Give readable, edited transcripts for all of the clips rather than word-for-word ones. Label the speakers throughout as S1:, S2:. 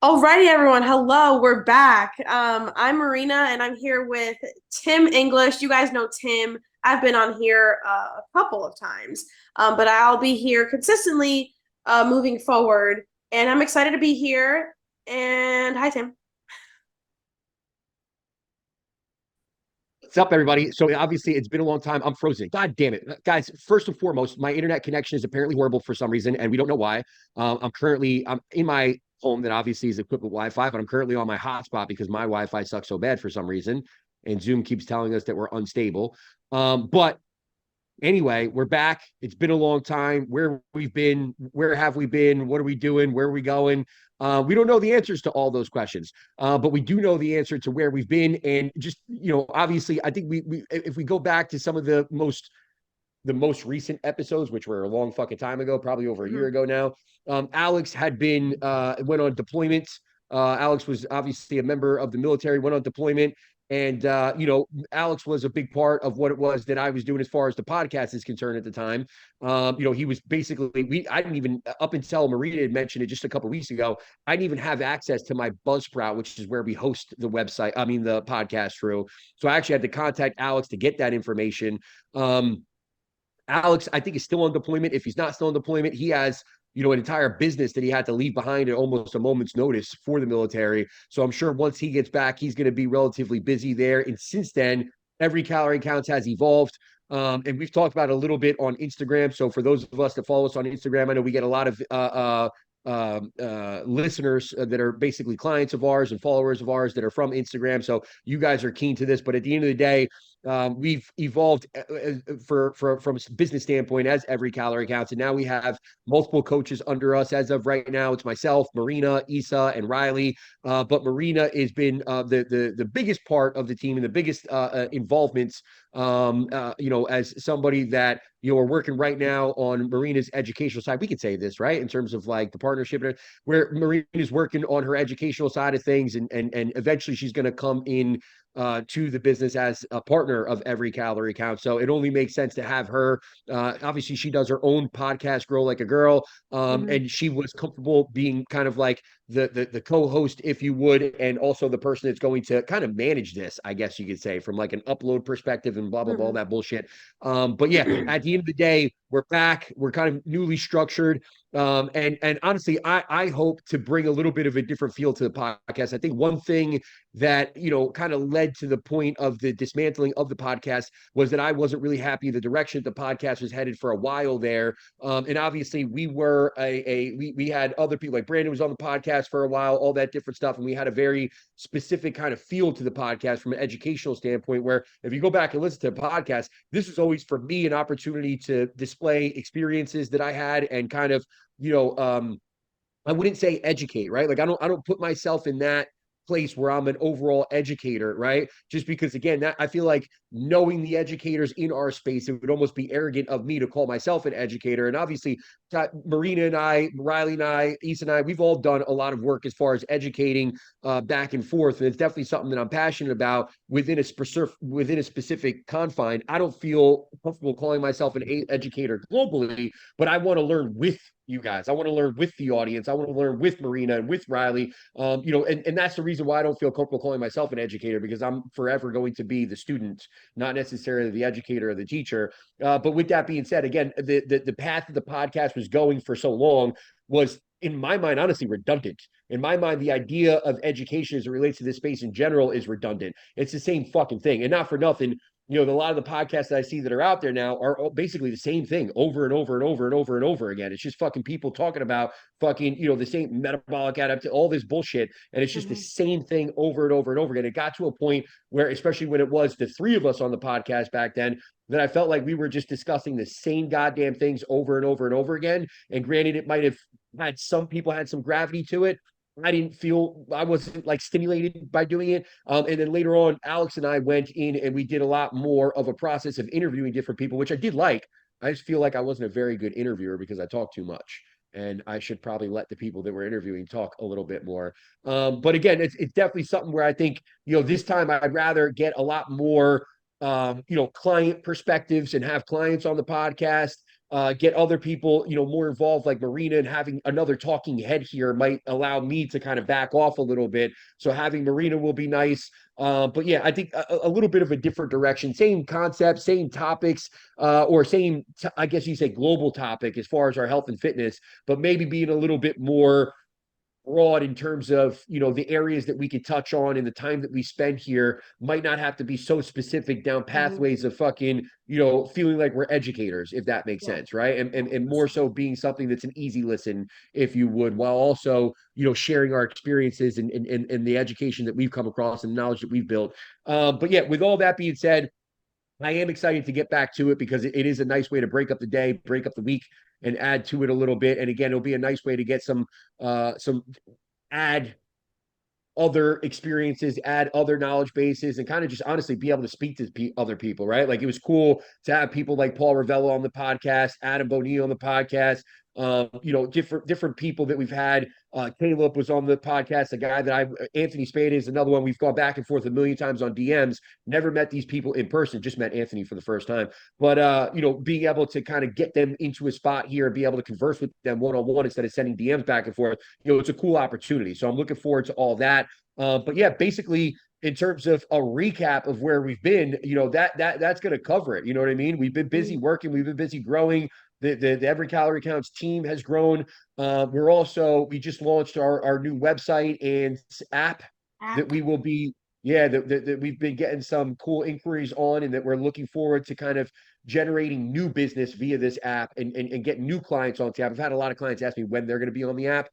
S1: Alrighty, everyone. Hello, we're back. I'm Marina, and I'm here with Tim English. You guys know Tim. I've been on here a couple of times, but I'll be here consistently moving forward. And I'm excited to be here. And hi, Tim.
S2: What's up, everybody? So obviously, it's been a long time. I'm frozen. God damn it, guys! First and foremost, my internet connection is apparently horrible for some reason, and we don't know why. I'm in my home that obviously is equipped with Wi-Fi, but I'm currently on my hotspot because my Wi-Fi sucks so bad for some reason, and Zoom keeps telling us that we're unstable. But anyway, we're back. It's been a long time. Where we've been, where have we been? What are we doing? Where are we going? We don't know the answers to all those questions, but we do know the answer to where we've been. And just obviously, I think we if we go back to some of the most recent episodes, which were a long fucking time ago, probably over a year
S1: Mhm.
S2: ago now. Alex had been went on deployment. Alex was obviously a member of the military, went on deployment, and Alex was a big part of what it was that I was doing as far as the podcast is concerned at the time. He was basically I didn't even up until Marina had mentioned it just a couple of weeks ago. I didn't even have access to my Buzzsprout, which is where we host the website. I mean the podcast through. So I actually had to contact Alex to get that information. Alex, I think, is still on deployment. If he's not still on deployment, he has, an entire business that he had to leave behind at almost a moment's notice for the military. So I'm sure once he gets back, he's going to be relatively busy there. And since then, every calorie counts has evolved. And we've talked about it a little bit on Instagram. So for those of us that follow us on Instagram, I know we get a lot of listeners that are basically clients of ours and followers of ours that are from Instagram. So you guys are keen to this. But at the end of the day, we've evolved from a business standpoint as every calorie counts, and now we have multiple coaches under us. As of right now, it's myself, Marina, Isa, and Riley. But Marina has been the biggest part of the team and the biggest involvements. As somebody that are working right now on Marina's educational side. We could say this, right? In terms of like the partnership, where Marina is working on her educational side of things, and eventually she's going to come in to the business as a partner of every calorie count. So it only makes sense to have her. Obviously, she does her own podcast, Grow Like a Girl,
S1: Mhm.
S2: and she was comfortable being kind of like the co-host, if you would, and also the person that's going to kind of manage this, I guess you could say, from like an upload perspective and blah blah blah all
S1: Mhm.
S2: that bullshit. But yeah, at the end of the day, we're back. We're kind of newly structured. And honestly, I hope to bring a little bit of a different feel to the podcast. I think one thing that kind of led to the point of the dismantling of the podcast was that I wasn't really happy the direction the podcast was headed for a while there. And obviously, we were we had other people like Brandon was on the podcast for a while, all that different stuff, and we had a very specific kind of feel to the podcast from an educational standpoint. Where if you go back and listen to the podcast, this is always for me an opportunity to display experiences that I had and kind of you know I wouldn't say educate, right? Like I don't put myself in that place where I'm an overall educator, right? Just because again, that I feel like knowing the educators in our space, it would almost be arrogant of me to call myself an educator. And obviously, Marina and I, Riley and I, Issa and I, we've all done a lot of work as far as educating back and forth. And it's definitely something that I'm passionate about within a specific confine. I don't feel comfortable calling myself an educator globally, but I want to learn with you guys. I want to learn with the audience. I want to learn with Marina and with Riley. And that's the reason why I don't feel comfortable calling myself an educator, because I'm forever going to be the student, not necessarily the educator or the teacher. But with that being said, again, the path that the podcast was going for so long was, in my mind, honestly redundant. In my mind, the idea of education as it relates to this space in general is redundant. It's the same fucking thing. And not for nothing, a lot of the podcasts that I see that are out there now are basically the same thing over and over and over and over and over again. It's just fucking people talking about fucking, the same metabolic adaptation, all this bullshit. And it's just the
S1: Mhm.
S2: same thing over and over and over again. It got to a point where, especially when it was the three of us on the podcast back then, that I felt like we were just discussing the same goddamn things over and over and over again. And granted, it might have had some people had some gravity to it. I wasn't like stimulated by doing it. And then later on, Alex and I went in and we did a lot more of a process of interviewing different people, which I did like. I just feel like I wasn't a very good interviewer because I talk too much. And I should probably let the people that we're interviewing talk a little bit more. But again, it's definitely something where I think, this time I'd rather get a lot more, client perspectives and have clients on the podcast get other people, more involved, like Marina, and having another talking head here might allow me to kind of back off a little bit. So having Marina will be nice. But yeah, I think a little bit of a different direction, same concept, same topics, or same, I guess you say global topic as far as our health and fitness, but maybe being a little bit more broad in terms of the areas that we could touch on and the time that we spend here might not have to be so specific down
S1: Mhm.
S2: pathways of fucking feeling like we're educators, if that makes
S1: Yeah.
S2: sense, right? And more so being something that's an easy listen, if you would, while also sharing our experiences and the education that we've come across and the knowledge that we've built. But yeah, with all that being said, I am excited to get back to it because it is a nice way to break up the day, break up the week, and add to it a little bit. And again, it'll be a nice way to get some add other experiences, add other knowledge bases, and kind of just honestly be able to speak to other people, right? Like it was cool to have people like Paul Ravello on the podcast, Adam Bonilla on the podcast, different people that we've had. Caleb was on the podcast, a guy that Anthony Spade is another one. We've gone back and forth a million times on DMs, never met these people in person, just met Anthony for the first time. But, being able to kind of get them into a spot here and be able to converse with them one-on-one instead of sending DMs back and forth, it's a cool opportunity. So I'm looking forward to all that. But yeah, basically, in terms of a recap of where we've been, that's going to cover it. You know what I mean? We've been busy
S1: Mhm.
S2: working, we've been busy growing. The Every Calorie Counts team has grown. We just launched our new website and app that
S1: App.
S2: we will be yeah that we've been getting some cool inquiries on, and that we're looking forward to kind of generating new business via this app and get new clients onto the app. I've had a lot of clients ask me when they're going to be on the app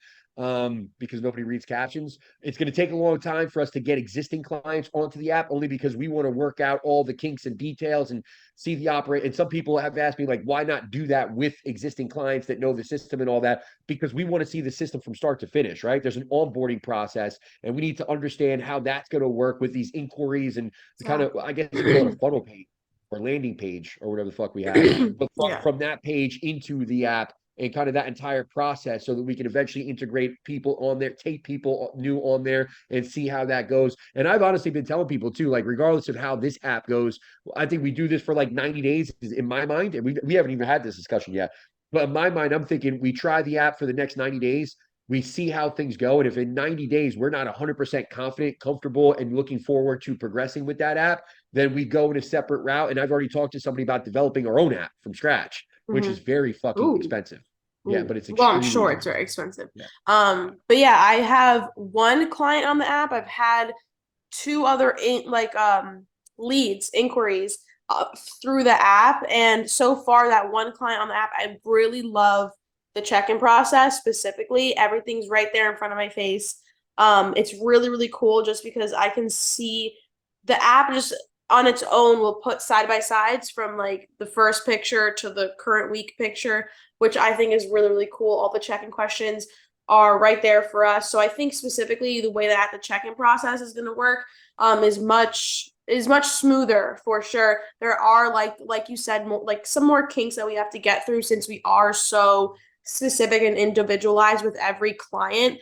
S2: because nobody reads captions. It's going to take a long time for us to get existing clients onto the app, only because we want to work out all the kinks and details and see the operate. And some people have asked me, like, why not do that with existing clients that know the system and all that? Because we want to see the system from start to finish, right? There's an onboarding process, and we need to understand how that's going to work with these inquiries and the kind of, I guess you call it a funnel page or landing page or whatever the fuck we have. But
S1: Yeah.
S2: from that page into the app, and kind of that entire process, so that we can eventually integrate people on there, take people new on there, and see how that goes. And I've honestly been telling people too, like, regardless of how this app goes, I think we do this for like 90 days in my mind. And we haven't even had this discussion yet. But in my mind, I'm thinking we try the app for the next 90 days. We see how things go. And if in 90 days we're not 100% confident, comfortable, and looking forward to progressing with that app, then we go in a separate route. And I've already talked to somebody about developing our own app from scratch, which is
S1: Mhm.
S2: very fucking
S1: Ooh.
S2: expensive. Yeah,
S1: Ooh.
S2: but it's
S1: Well, I'm
S2: extremely
S1: sure it's
S2: valuable.
S1: very expensive.
S2: Yeah.
S1: But yeah, I have one client on the app. I've had two other leads, inquiries uh, through the app, and so far that one client on the app, I really love the check-in process specifically. Everything's right there in front of my face. It's really, really cool just because I can see the app just on its own will put side by sides from like the first picture to the current week picture, which I think is really, really cool. All the check-in questions are right there for us. So I think specifically the way that the check-in process is going to work is much smoother for sure. There are like you said, like some more kinks that we have to get through since we are so specific and individualized with every client.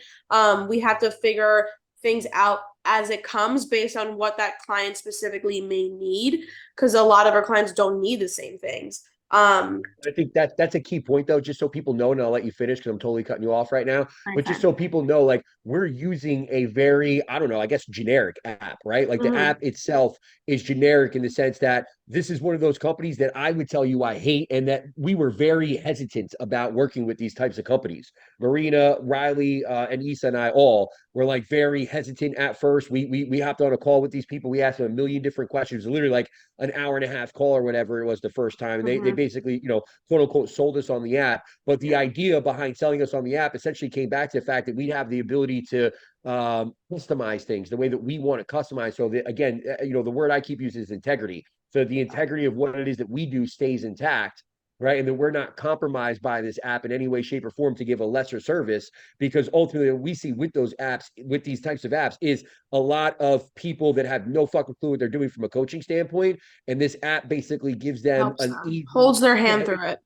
S1: We have to figure things out as it comes based on what that client specifically may need, because a lot of our clients don't need the same things.
S2: I think that's a key point, though, just so people know, and I'll let you finish because I'm totally cutting you off right now. But just
S1: Okay.
S2: so people know, like, we're using a very, I don't know, I guess generic app, right? Like the
S1: Mm-hmm.
S2: app itself is generic in the sense that this is one of those companies that I would tell you I hate, and that we were very hesitant about working with these types of companies. Marina, Riley, and Issa and I all were like very hesitant at first. We hopped on a call with these people. We asked them a million different questions, literally like an hour and a half call or whatever it was the first time. And they
S1: Mm-hmm.
S2: basically, quote unquote, sold us on the app. But the
S1: Yeah.
S2: idea behind selling us on the app essentially came back to the fact that we'd have the ability to customize things the way that we want to customize. So that, again, the word I keep using is integrity. So the integrity of what it is that we do stays intact, right? And that we're not compromised by this app in any way, shape, or form to give a lesser service. Because ultimately, what we see with those apps, with these types of apps, is a lot of people that have no fucking clue what they're doing from a coaching standpoint. And this app basically gives them
S1: Helps
S2: an
S1: them.
S2: easy,
S1: Holds their
S2: yeah,
S1: hand through it.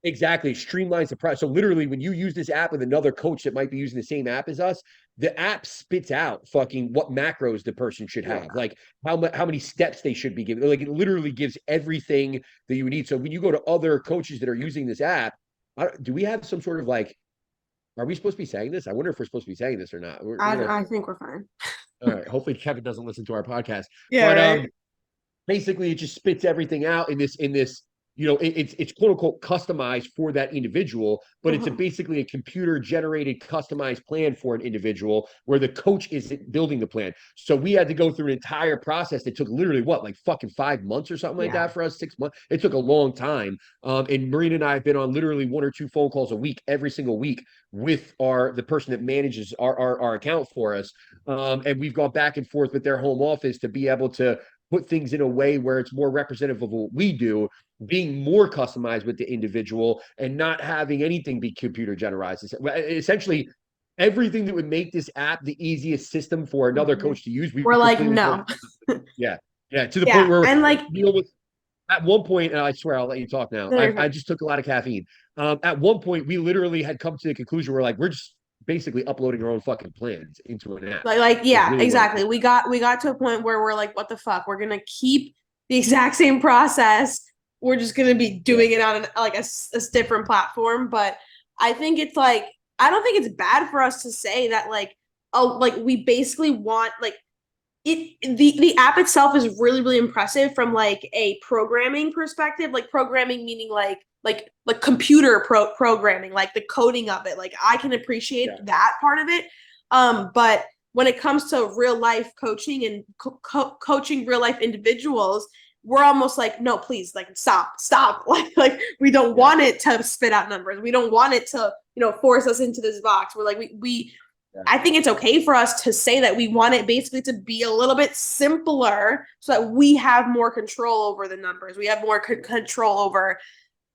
S2: Exactly. Streamlines the process. So literally, when you use this app with another coach that might be using the same app as us, the app spits out fucking what macros the person should
S1: Yeah.
S2: have, like how many steps they should be giving. Like it literally gives everything that you need. So when you go to other coaches that are using this app, do we have some sort of like, are we supposed to be saying this? I wonder if we're supposed to be saying this or not. We're gonna,
S1: I think we're fine.
S2: all right. Hopefully Kevin doesn't listen to our podcast.
S1: Yeah,
S2: But
S1: right.
S2: basically it just spits everything out in this it's quote unquote customized for that individual, but it's
S1: Mhm.
S2: basically a computer generated customized plan for an individual where the coach isn't building the plan. So we had to go through an entire process that took literally what, like fucking 5 months or something like
S1: Yeah.
S2: that for us. 6 months. It took a long time. And Marina and I have been on literally one or two phone calls a week every single week with the person that manages our account for us. And we've gone back and forth with their home office to be able to put things in a way where it's more representative of what we do, being more customized with the individual and not having anything be computer generalized. Essentially, everything that would make this app the easiest system for another
S1: Mhm.
S2: coach to use, we
S1: We're like,
S2: completely broke.
S1: no.
S2: Yeah. Yeah. To the point
S1: Yeah.
S2: where
S1: And like,
S2: you know, at one point, and I swear I'll let you talk now.
S1: no, you're
S2: I
S1: fine.
S2: just took a lot of caffeine. At one point, we literally had come to the conclusion we're like, we're just basically uploading our own fucking plans into an app. Is
S1: Yeah,
S2: really what it
S1: exactly.
S2: is.
S1: We got to a point where we're like, what the fuck? We're gonna keep the exact same process. We're just gonna be
S2: Yeah.
S1: doing it on a different platform. But I think it's like, I don't think it's bad for us to say that like, oh, like we basically want like the app itself is really really impressive from like a programming perspective, like programming meaning like computer programming, like the coding of it, like I can appreciate
S2: Yeah.
S1: that part of it. But when it comes to real life coaching and coaching real life individuals, we're almost like, no, please, like stop like we don't
S2: Yeah.
S1: want it to spit out numbers, we don't want it to force us into this box. We're like we
S2: Yeah.
S1: I think it's okay for us to say that we want it basically to be a little bit simpler so that we have more control over the numbers. We have more control over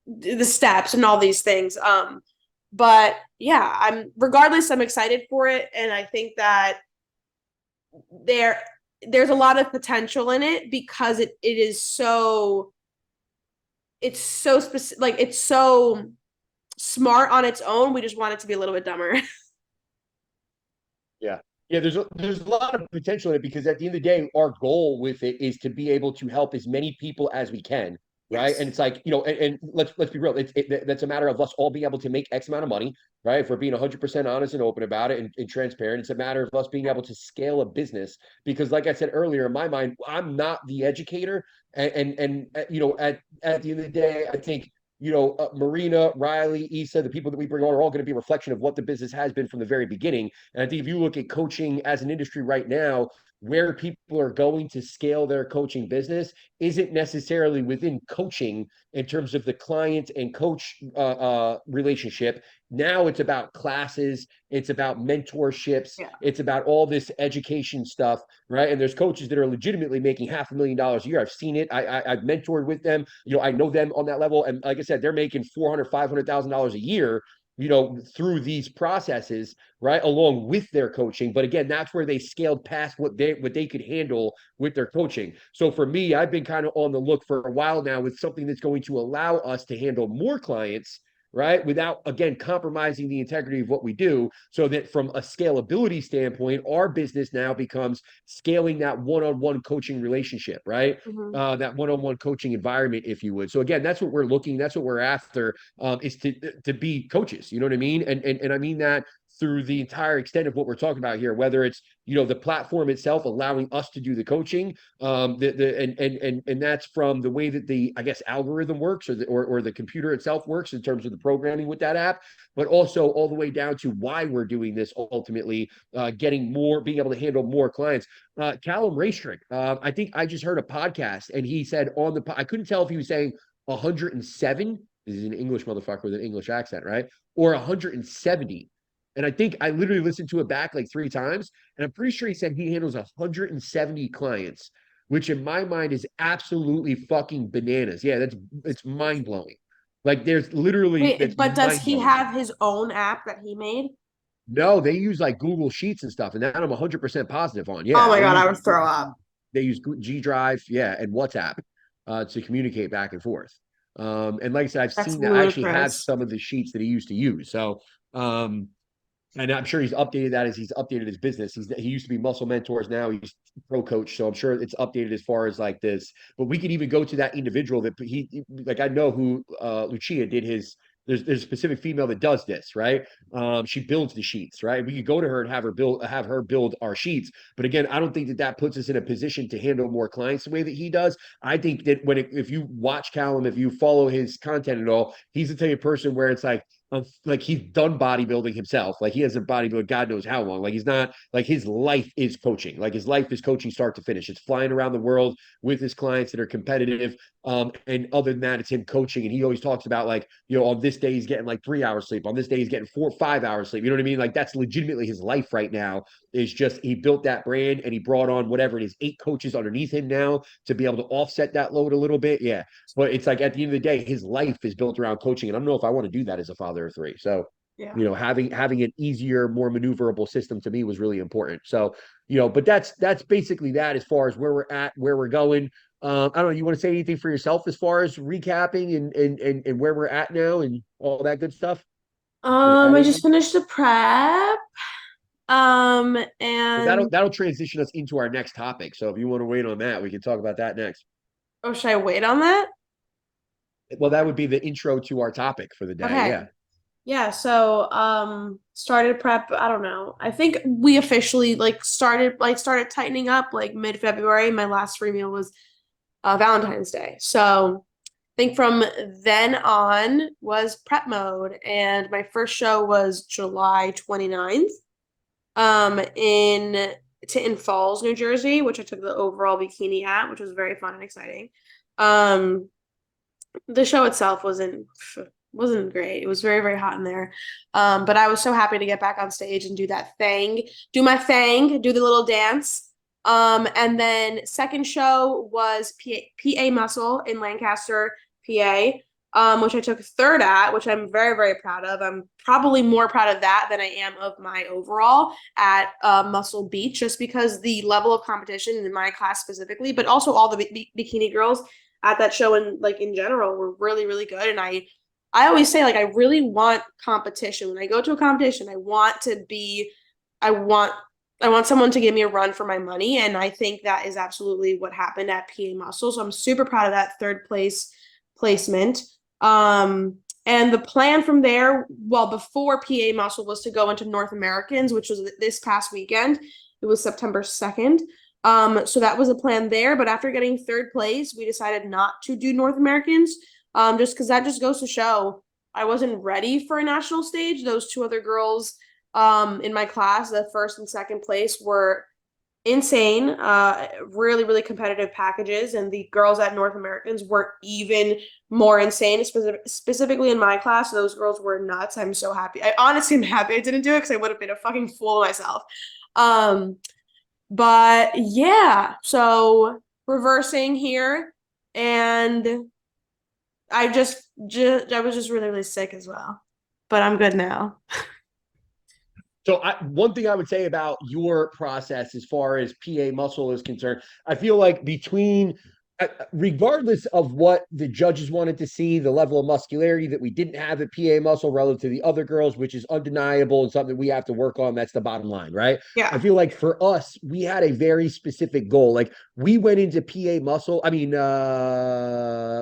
S1: the steps and all these things. But yeah, I'm excited for it. And I think that there, there's a lot of potential in it because it is so, it's so specific, like it's so smart on its own. We just want it to be a little bit dumber.
S2: Yeah. Yeah, there's a lot of potential in it because at the end of the day, our goal with it is to be able to help as many people as we can, right? And
S1: Yes.
S2: it's like, and let's be real, that's a matter of us all being able to make X amount of money, right? If we're being 100% honest and open about it and transparent, it's a matter of us being able to scale a business because, like I said earlier, in my mind, I'm not the educator, at the end of the day, I think Marina, Riley, Issa, the people that we bring on are all going to be a reflection of what the business has been from the very beginning. And I think if you look at coaching as an industry right now, where people are going to scale their coaching business isn't necessarily within coaching in terms of the client and coach relationship. Now it's about classes, it's about mentorships,
S1: Yeah.
S2: it's about all this education stuff, right? And there's coaches that are legitimately making $500,000 a year. I've seen it. I've mentored with them. I know them on that level, and like I said, they're making $400,000 a year, through these processes, right, along with their coaching. But again, that's where they scaled past what they could handle with their coaching. So for me, I've been kind of on the look for a while now with something that's going to allow us to handle more clients, right, without again compromising the integrity of what we do, so that from a scalability standpoint, our business now becomes scaling that one-on-one coaching relationship, right?
S1: Mm-hmm.
S2: That one-on-one coaching environment, if you would. So again, that's what we're after, is to be coaches. You know what I mean? And I mean that through the entire extent of what we're talking about here, whether it's the platform itself allowing us to do the coaching, and that's from the way that the, I guess, algorithm works, or the computer itself works in terms of the programming with that app, but also all the way down to why we're doing this ultimately, being able to handle more clients. Callum Raystrick, I think I just heard a podcast and he said I couldn't tell if he was saying 107. This is an English motherfucker with an English accent, right? Or 170. And I think I literally listened to it back like 3 times. And I'm pretty sure he said he handles 170 clients, which in my mind is absolutely fucking bananas. Yeah, it's mind blowing. Like there's literally
S1: Wait,
S2: that's
S1: but does
S2: mind
S1: he
S2: blowing.
S1: have his own app that he made?
S2: No, they use like Google Sheets and stuff, and that I'm 100% positive on.
S1: Oh
S2: Yeah,
S1: my God, I would throw up.
S2: they use G Drive, yeah, and WhatsApp, to communicate back and forth. And like I said, I've
S1: That's
S2: seen that. I actually have
S1: ludicrous.
S2: some of the sheets that he used to use. So, and I'm sure he's updated that as he's updated his business. He used to be Muscle Mentors, now he's pro coach. So I'm sure it's updated as far as like this. But we could even go to that individual that like I know who Lucia did his. There's a specific female that does this, right? She builds the sheets, right? We could go to her and have her build our sheets. But again, I don't think that that puts us in a position to handle more clients the way that he does. I think that if you watch Callum, if you follow his content at all, he's the type of person where it's like he's done bodybuilding himself. Like he hasn't bodybuilding God knows how long. Like he's not like his life is coaching. Like his life is coaching start to finish. It's flying around the world with his clients that are competitive. And other than that, it's him coaching. And he always talks about like, on this day he's getting like 3 hours sleep. On this day he's getting 4 or 5 hours sleep. You know what I mean? Like that's legitimately his life right now. Is just he built that brand and he brought on whatever it is, 8 coaches underneath him now to be able to offset that load a little bit. Yeah. But it's like at the end of the day, his life is built around coaching. And I don't know if I want to do that as a father of three. So,
S1: Yeah.
S2: having an easier, more maneuverable system to me was really important. So, but that's basically that as far as where we're at, where we're going. I don't know. You want to say anything for yourself as far as recapping and where we're at now and all that good stuff? Want to add
S1: I just
S2: anything?
S1: finished the prep.
S2: Well,
S1: And
S2: that'll transition us into our next topic. So if you want to wait on that, we can talk about that next.
S1: oh, should I wait on that?
S2: Well, that would be the intro to our topic for the day.
S1: Okay.
S2: Yeah.
S1: Yeah, so started prep, I don't know. I think we officially started tightening up like mid-February. My last free meal was Valentine's Day. So I think from then on was prep mode and my first show was July 29th in Falls, New Jersey, which I took the overall bikini at, which was very fun and exciting. Um the show itself wasn't great. It was very, very hot in there. But I was so happy to get back on stage and do that thing, do my thing, do the little dance. And then second show was PA Muscle in Lancaster, PA, which I took third at, which I'm very, very proud of. I'm probably more proud of that than I am of my overall at Muscle Beach, just because the level of competition in my class specifically, but also all the bikini girls at that show and like in general were really, really good. And I always say like I really want competition. When I go to a competition, I want I want someone to give me a run for my money. And I think that is absolutely what happened at PA Muscle. So I'm super proud of that third place placement. And the plan from there, well, before PA Muscle was to go into North Americans, which was this past weekend. It was September 2nd. So that was a plan there. But after getting third place, we decided not to do North Americans, just because that just goes to show I wasn't ready for a national stage. Those two other girls in my class, the first and second place, were insane, really, really competitive packages. And the girls at North Americans were even more insane, specifically in my class. Those girls were nuts. I'm so happy. I honestly am happy I didn't do it because I would have been a fucking fool of myself. But yeah, so reversing here, and I was just really, really sick as well. But I'm good now.
S2: So one thing I would say about your process as far as PA Muscle is concerned, I feel like regardless of what the judges wanted to see, the level of muscularity that we didn't have at PA Muscle relative to the other girls, which is undeniable and something we have to work on. That's the bottom line, right? I
S1: Yeah,
S2: feel like for us, we had a very specific goal. Like we went into
S1: Muscle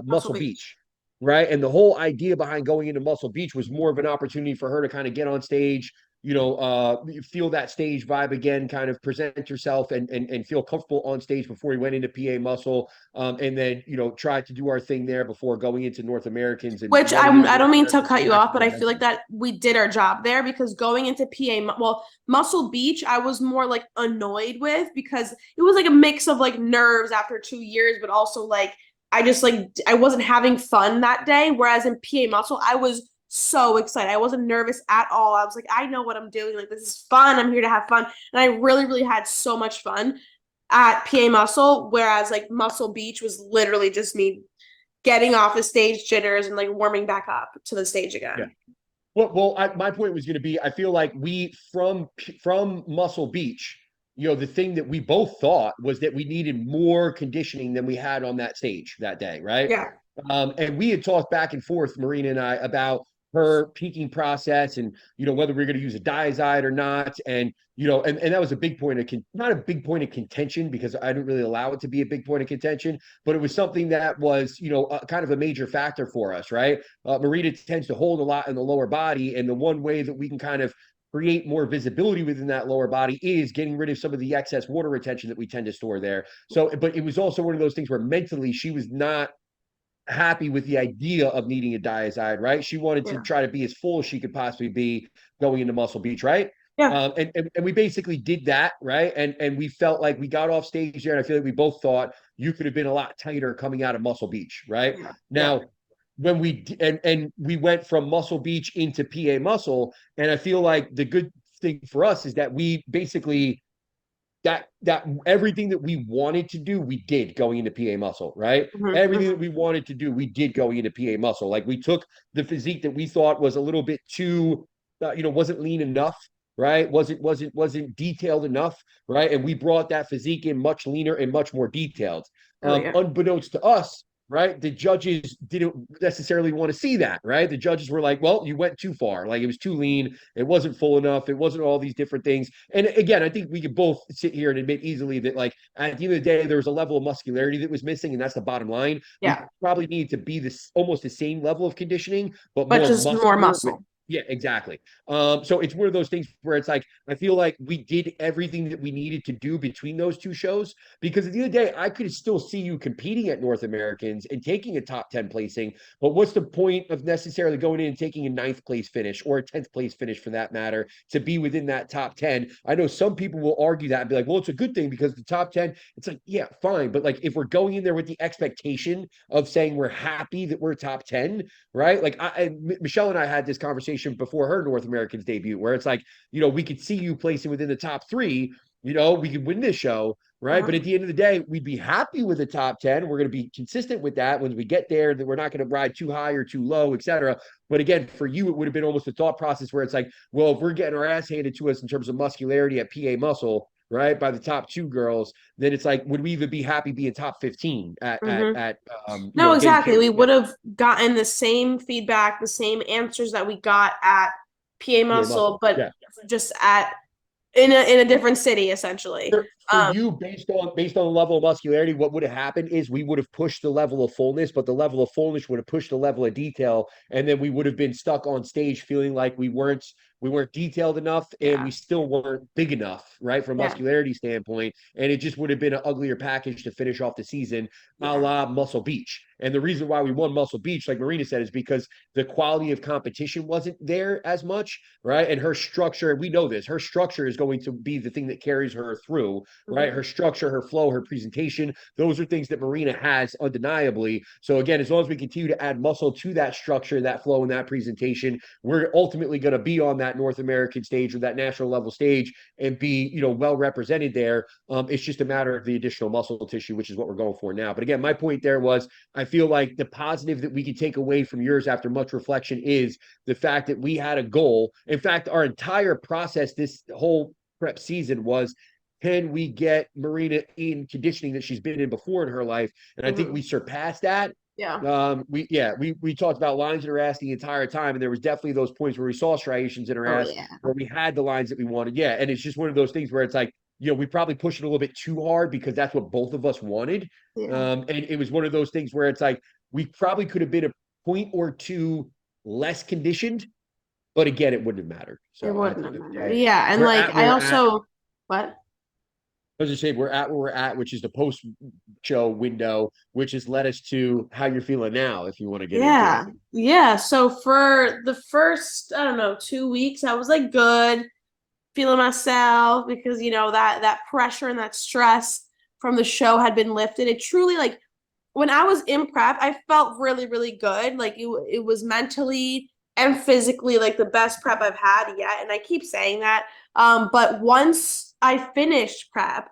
S2: Muscle
S1: Beach.
S2: Beach. Right. And the whole idea behind going into Muscle Beach was more of an opportunity for her to kind of get on stage, feel that stage vibe again, kind of present yourself and feel comfortable on stage before we went into PA Muscle, and then try to do our thing there before going into North Americans and
S1: Which
S2: running into
S1: I
S2: North
S1: don't mean to
S2: Americans
S1: cut you
S2: back
S1: off,
S2: to
S1: but
S2: the
S1: I feel like
S2: mentions.
S1: that we did our job there because going into well, Muscle Beach, I was more like annoyed with because it was like a mix of like nerves after 2 years, but also like I wasn't having fun that day. Whereas in PA Muscle, I was so excited. I wasn't nervous at all. I was like, I know what I'm doing. Like this is fun. I'm here to have fun. And I really, really had so much fun at PA Muscle, whereas like Muscle Beach was literally just me getting off the stage jitters and like warming back up to the stage
S2: Yeah.
S1: again.
S2: My point was going to be, I feel like we from Muscle Beach, the thing that we both thought was that we needed more conditioning than we had on that stage that day, right?
S1: Yeah.
S2: And we had talked back and forth, Marina and I, about her peaking process and, whether we are going to use a diazide or not. And, and that was a big point of, not a big point of contention because I didn't really allow it to be a big point of contention, but it was something that was, kind of a major factor for us, right? Marina tends to hold a lot in the lower body. And the one way that we can kind of create more visibility within that lower body is getting rid of some of the excess water retention that we tend to store there. So, but it was also one of those things where mentally she was not happy with the idea of needing a diazide, right? She wanted to try to be as full as she could possibly be going into Muscle Beach, right?
S1: Yeah.
S2: And we basically did that, right? And we felt like we got off stage there, and I feel like we both thought you could have been a lot tighter coming out of Muscle Beach, right?
S1: Yeah.
S2: Now, when and we went from Muscle Beach into PA Muscle, and I feel like the good thing for us is that we basically that everything that we wanted to do, we did going into PA Muscle, right?
S1: Mm-hmm.
S2: Everything that we wanted to do, we did going into PA Muscle. Like we took the physique that we thought was a little bit too, wasn't lean enough, right? Wasn't detailed enough, right? And we brought that physique in much leaner and much more detailed. Unbeknownst to us, right? The judges didn't necessarily want to see that, right? The judges were like, well, you went too far. Like it was too lean. It wasn't full enough. It wasn't all these different things. And again, I think we could both sit here and admit easily that like at the end of the day, there was a level of muscularity that was missing. And that's the bottom line.
S1: Yeah.
S2: We probably need to be this almost the same level of conditioning, but
S1: more just more muscle.
S2: Yeah, exactly. So it's one of those things where it's like, I feel like we did everything that we needed to do between those two shows, because at the end of the day, I could still see you competing at North Americans and taking a top 10 placing. But what's the point of necessarily going in and taking a 9th place finish or a 10th place finish for that matter to be within that top 10? I know some people will argue that and be like, well, it's a good thing because the top 10, it's like, yeah, fine. But like, if we're going in there with the expectation of saying we're happy that we're top 10, right? Like Michelle and I had this conversation before her North Americans debut, where it's like, we could see you placing within the top 3, we could win this show, right? But at the end of the day, we'd be happy with the top 10. We're going to be consistent with that when we get there, that we're not going to ride too high or too low, etc. But again, for you, it would have been almost a thought process where it's like, well, if we're getting our ass handed to us in terms of muscularity at PA Muscle, right, by the top 2 girls, then it's like, would we even be happy being top 15 at
S1: no, exactly. We would have gotten the same feedback, the same answers that we got at PA Muscle, but just in a different city, essentially.
S2: For you, based on the level of muscularity, what would have happened is we would have pushed the level of fullness, but the level of fullness would have pushed the level of detail, and then we would have been stuck on stage feeling like we weren't detailed enough and we still weren't big enough, right, from muscularity standpoint. And it just would have been an uglier package to finish off the season, a la Muscle Beach. And the reason why we won Muscle Beach, like Marina said, is because the quality of competition wasn't there as much, right? And her structure, we know this, her structure is going to be the thing that carries her through, right? Her structure, her flow, her presentation, those are things that Marina has undeniably. So again, as long as we continue to add muscle to that structure, that flow, and that presentation, we're ultimately going to be on that North American stage or that national level stage and be, well represented there. It's just a matter of the additional muscle tissue, which is what we're going for now. But again, my point there was, I feel like the positive that we could take away from yours after much reflection is the fact that we had a goal. In fact, our entire process this whole prep season was, can we get Marina in conditioning that she's been in before in her life? And I think we surpassed that. We talked about lines in her ass the entire time, and there was definitely those points where we saw striations in her ass where we had the lines that we wanted. Yeah, and it's just one of those things where it's like, we probably pushed it a little bit too hard because that's what both of us wanted. And it was one of those things where it's like, we probably could have been a point or two less conditioned, but again, it wouldn't have mattered. So
S1: it wouldn't have mattered. Yeah, and like I also what?
S2: I was just saying, we're at where we're at, which is the post-show window, which has led us to how you're feeling now, if you want to get into it.
S1: Yeah. So for the first, I don't know, 2 weeks, I was like good, feeling myself because, that pressure and that stress from the show had been lifted. It truly, like, when I was in prep, I felt really, really good. Like, it was mentally and physically, like, the best prep I've had yet. And I keep saying that. But once I finished prep,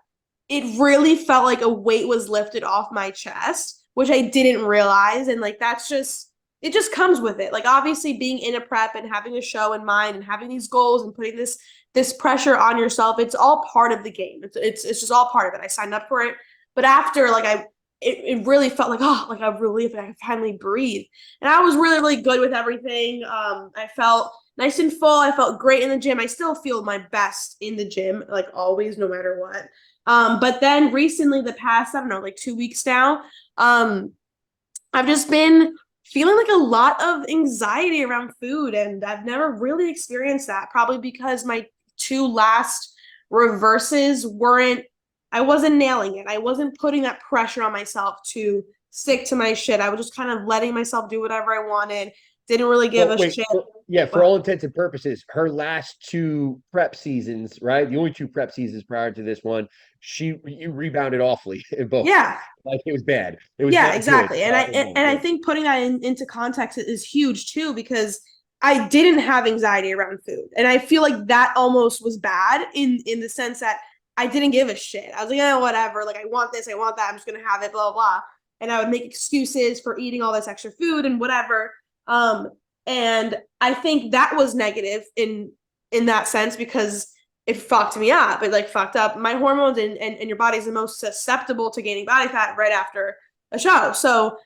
S1: it really felt like a weight was lifted off my chest, which I didn't realize. And like, it just comes with it. Like, obviously being in a prep and having a show in mind and having these goals and putting this pressure on yourself, it's all part of the game. It's just all part of it. I signed up for it. But after, like, it really felt like, oh, like a relief, like I could finally breathe. And I was really, really good with everything. I felt nice and full. I felt great in the gym. I still feel my best in the gym, like always, no matter what. But then recently, the past, I don't know, like 2 weeks now, I've just been feeling like a lot of anxiety around food, and I've never really experienced that. Probably because my two last reverses weren't, I wasn't nailing it. I wasn't putting that pressure on myself to stick to my shit. I was just kind of letting myself do whatever I wanted. Didn't really give
S2: Well,
S1: a
S2: wait,
S1: shit.
S2: yeah, for
S1: But
S2: all intents and purposes, her last two prep seasons, right? The only two prep seasons prior to this one, you rebounded awfully in both.
S1: yeah,
S2: Like it was bad. It was
S1: yeah,
S2: not good
S1: exactly. And I
S2: in both.
S1: and I
S2: Yeah.
S1: think putting that into context is huge too, because I didn't have anxiety around food. And I feel like that almost was bad in the sense that I didn't give a shit. I was like, oh, whatever. Like I want this, I want that, I'm just gonna have it, blah, blah, blah. And I would make excuses for eating all this extra food and whatever. And I think that was negative in that sense because it fucked me up. It like fucked up my hormones, and your body's the most susceptible to gaining body fat right after a show. So,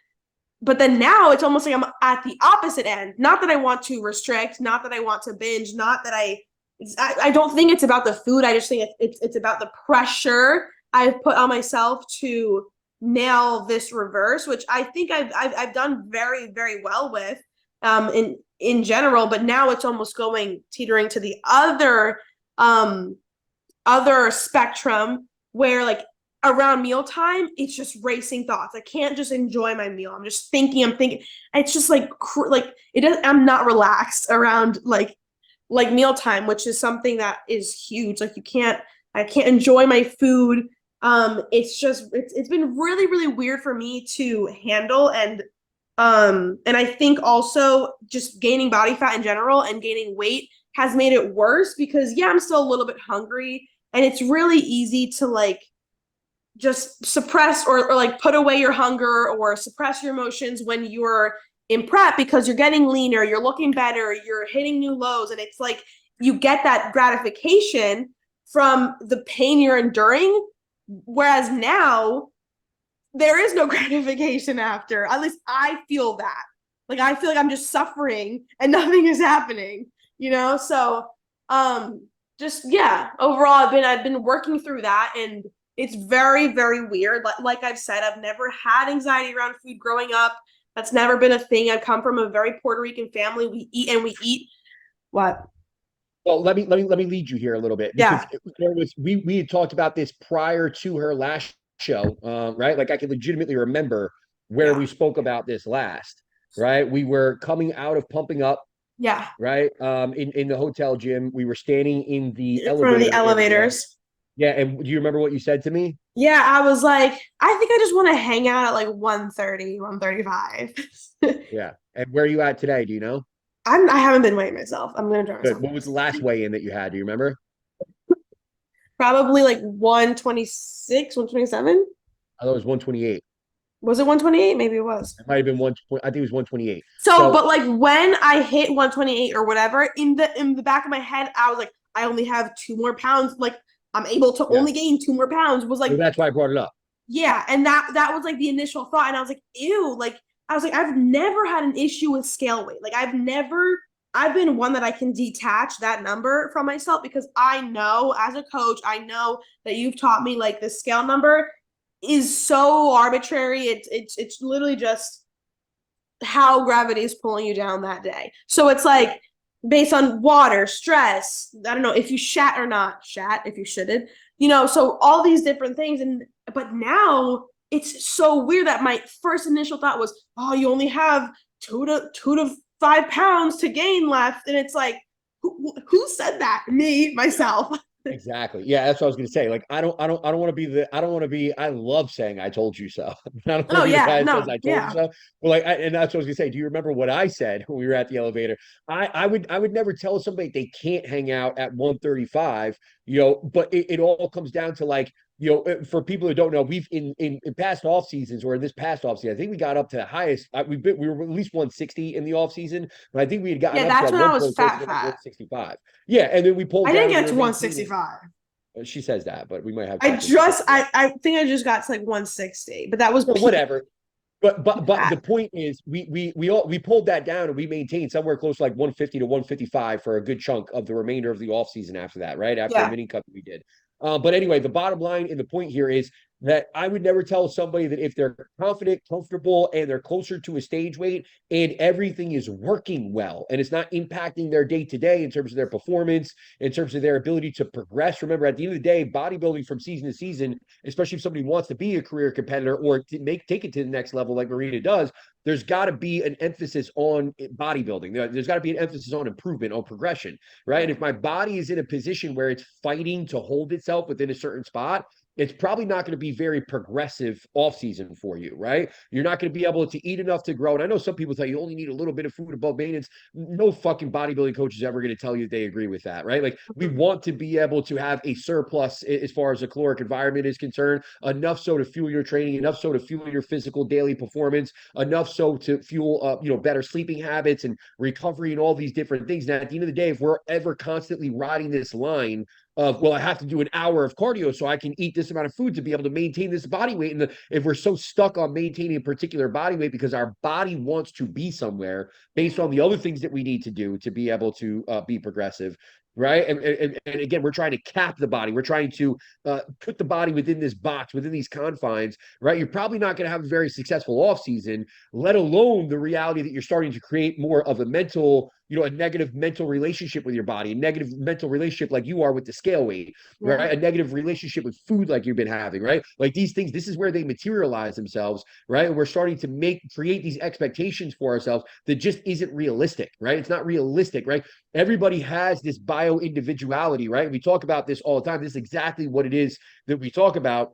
S1: but then now it's almost like I'm at the opposite end. Not that I want to restrict, not that I want to binge, not that I don't think it's about the food. I just think it's about the pressure I've put on myself to nail this reverse, which I think I've done very, very well with in general. But now it's almost going teetering to the other spectrum where like around mealtime, it's just racing thoughts. I can't just enjoy my meal. I'm just thinking. I'm thinking. It's just like it does. I'm not relaxed around like mealtime, which is something that is huge. Like you can't. I can't enjoy my food. It's just it's been really, really weird for me to handle. And I think also just gaining body fat in general and gaining weight has made it worse because yeah, I'm still a little bit hungry, and it's really easy to like just suppress or like put away your hunger or suppress your emotions when you're in prep because you're getting leaner, you're looking better, you're hitting new lows, and it's like you get that gratification from the pain you're enduring, whereas now there is no gratification after. At least I feel that. Like I feel like I'm just suffering and nothing is happening, you know? So just yeah, overall I've been working through that, and it's very, very weird. Like I've said, I've never had anxiety around food growing up. That's never been a thing. I come from a very Puerto Rican family. We eat and we eat. What?
S2: Well, let me lead you here a little bit because
S1: Yeah.
S2: there was we had talked about this prior to her last show, right? Like I can legitimately remember where
S1: Yeah.
S2: we spoke about this last, right? We were coming out of pumping up,
S1: Yeah.
S2: right? In the hotel gym, we were standing in the
S1: In front of the
S2: elevator area.
S1: elevators.
S2: Yeah, and do you remember what you said to me?
S1: Yeah, I was like, I think I just want to hang out at like 1:30, 1:35.
S2: Yeah. And where are you at today? Do you know?
S1: I haven't been weighing myself. I'm gonna try
S2: Good.
S1: myself.
S2: What was the last weigh-in that you had? Do you remember?
S1: Probably like 126, 127.
S2: I thought it was 128.
S1: Was it 128? Maybe it was.
S2: It might have been one. I think it was 128.
S1: So,
S2: So
S1: but like when I hit 128 or whatever, in the back of my head, I was like, I only have 2 more pounds. Like I'm able to
S2: yeah,
S1: only gain 2 more pounds. Was like,
S2: well, that's why I brought it up.
S1: yeah, and that was like the initial thought, and I was like, ew. Like I was like, I've never had an issue with scale weight. Like I've been one that I can detach that number from myself because I know as a coach, I know that you've taught me like the scale number is so arbitrary. It's literally just how gravity is pulling you down that day. So it's
S2: Yeah.
S1: like based on water, stress, I don't know if you shat or not, shat if you shouldn't, so all these different things. But now it's so weird that my first initial thought was, oh, you only have 2 to 5 pounds to gain left. And it's like, who said that? Me, myself.
S2: Exactly. Yeah, that's what I was gonna say. Like, I don't want to be I don't want to be. I love saying "I told you so." I don't want
S1: Oh
S2: to be the
S1: yeah,
S2: guy that says
S1: no,
S2: "I told you
S1: yeah.
S2: so." Well, like, and that's what I was gonna say. Do you remember what I said when we were at the elevator? I would never tell somebody they can't hang out at 135. But it all comes down to like, for people who don't know, we've in past off seasons or in this past off season, I think we got up to the highest. We were at least 160 in the off season, but I think we had gotten
S1: Yeah,
S2: up to
S1: that's
S2: at
S1: when I
S2: one
S1: was
S2: point close
S1: fat
S2: to like
S1: fat.
S2: 165. Yeah, and then we pulled
S1: I didn't
S2: down and we
S1: get
S2: were
S1: to
S2: maintaining.
S1: 165.
S2: She says that, but we might have
S1: I
S2: technical
S1: just
S2: difficulties.
S1: I think I just got to like 160, but that was
S2: Well,
S1: peak
S2: whatever. But
S1: fat.
S2: the point is we pulled that down and we maintained somewhere close to like 150 to 155 for a good chunk of the remainder of the offseason after that, right? After a
S1: Yeah.
S2: mini cut that we did. But anyway, the bottom line and the point here is that I would never tell somebody that if they're confident, comfortable, and they're closer to a stage weight and everything is working well and it's not impacting their day to day in terms of their performance, in terms of their ability to progress. Remember, at the end of the day, bodybuilding from season to season, especially if somebody wants to be a career competitor or to take it to the next level like Marina does, there's got to be an emphasis on bodybuilding. There's got to be an emphasis on improvement, on progression, right? And if my body is in a position where it's fighting to hold itself within a certain spot, it's probably not going to be very progressive off season for you, right? You're not going to be able to eat enough to grow. And I know some people tell you only need a little bit of food above maintenance. No fucking bodybuilding coach is ever going to tell you they agree with that, right? Like we
S1: Mhm.
S2: want to be able to have a surplus as far as the caloric environment is concerned, enough so to fuel your training, enough so to fuel your physical daily performance, enough so to fuel better sleeping habits and recovery and all these different things. Now, at the end of the day, if we're ever constantly riding this line of, well, I have to do an hour of cardio so I can eat this amount of food to be able to maintain this body weight. And if we're so stuck on maintaining a particular body weight because our body wants to be somewhere based on the other things that we need to do to be able to be progressive, right? And again, we're trying to cap the body. We're trying to put the body within this box, within these confines, right? You're probably not going to have a very successful off season, let alone the reality that you're starting to create more of a mental, a negative mental relationship with your body, a negative mental relationship like you are with the scale weight,
S1: Yeah.
S2: right? A negative relationship with food like you've been having, right? Like these things, this is where they materialize themselves, right? And we're starting to create these expectations for ourselves that just isn't realistic, right? It's not realistic, right? Everybody has this bio individuality, right? We talk about this all the time. This is exactly what it is that we talk about,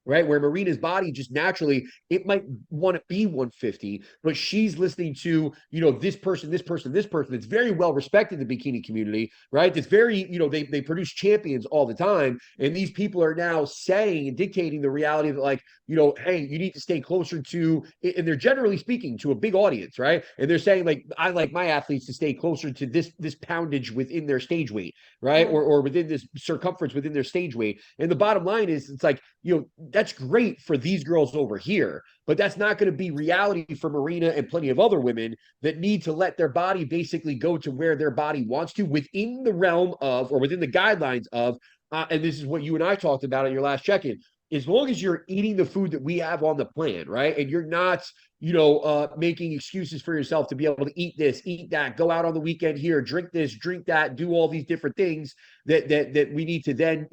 S2: right? Where Marina's body just naturally, it might want to be 150, but she's listening to, this person, this person, this person that's very well respected in the bikini community, right? That's very, they produce champions all the time. And these people are now saying and dictating the reality that, like, hey, you need to stay closer to, and they're generally speaking to a big audience, right? And they're saying, like, I like my athletes to stay closer to this poundage within their stage weight, right?
S1: Mhm.
S2: Or within this circumference within their stage weight. And the bottom line is, it's like, that's great for these girls over here, but that's not going to be reality for Marina and plenty of other women that need to let their body basically go to where their body wants to within the realm of, or within the guidelines of, and this is what you and I talked about in your last check-in. As long as you're eating the food that we have on the plan, right? And you're not, making excuses for yourself to be able to eat this, eat that, go out on the weekend here, drink this, drink that, do all these different things that we need to then,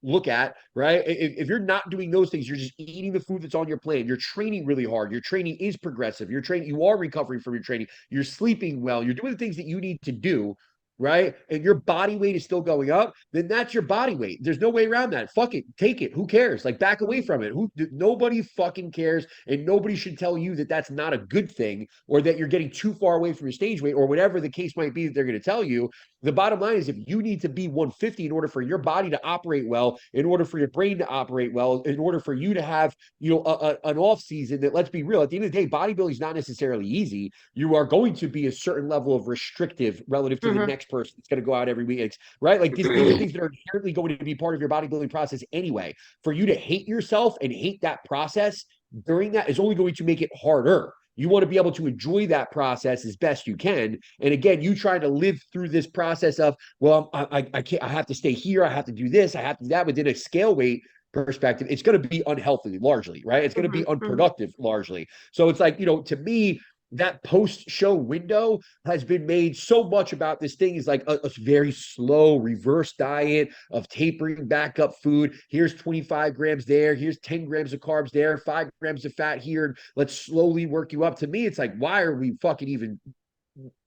S2: look at, right? If you're not doing those things, you're just eating the food that's on your plan. You're training really hard. Your training is progressive. You are recovering from your training. You're sleeping well. You're doing the things that you need to do, right? And your body weight is still going up, then that's your body weight. There's no way around that. Fuck it. Take it. Who cares? Like, back away from it. Nobody fucking cares. And nobody should tell you that that's not a good thing or that you're getting too far away from your stage weight or whatever the case might be that they're going to tell you. The bottom line is, if you need to be 150 in order for your body to operate well, in order for your brain to operate well, in order for you to have, an off season that, let's be real, at the end of the day, bodybuilding is not necessarily easy. You are going to be a certain level of restrictive relative to the
S1: Mhm.
S2: next person that's going to go out every week, right? Like these are things that are inherently going to be part of your bodybuilding process anyway. For you to hate yourself and hate that process during that is only going to make it harder. You want to be able to enjoy that process as best you can. And again, you trying to live through this process of, well, I can't, I have to stay here. I have to do this. I have to do that within a scale weight perspective. It's going to be unhealthy largely, right? It's going to be
S1: Mhm. Mhm.
S2: unproductive largely. So it's like, to me, that post-show window has been made so much about this thing is like a very slow reverse diet of tapering back up food. Here's 25 grams there. Here's 10 grams of carbs there, 5 grams of fat here. Let's slowly work you up. To me, it's like, why are we fucking even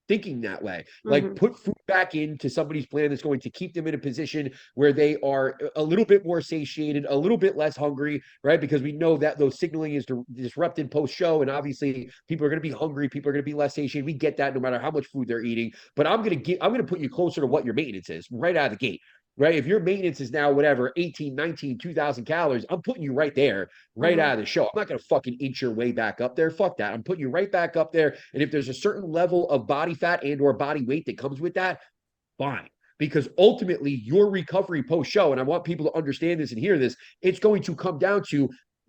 S2: thinking that way? Like,
S1: Mhm.
S2: put food back into somebody's plan that's going to keep them in a position where they are a little bit more satiated, a little bit less hungry, right? Because we know that those signaling is disrupted post show, and obviously people are going to be hungry, people are going to be less satiated. We get that no matter how much food they're eating. But I'm going to put you closer to what your maintenance is right out of the gate. Right. If your maintenance is now whatever, 18, 19, 2,000 calories, I'm putting you right there, right
S1: Mhm.
S2: out of the show. I'm not going to fucking inch your way back up there. Fuck that. I'm putting you right back up there. And if there's a certain level of body fat and or body weight that comes with that, fine. because ultimately your recovery post show, and I want people to understand this and hear this, it's going to come down to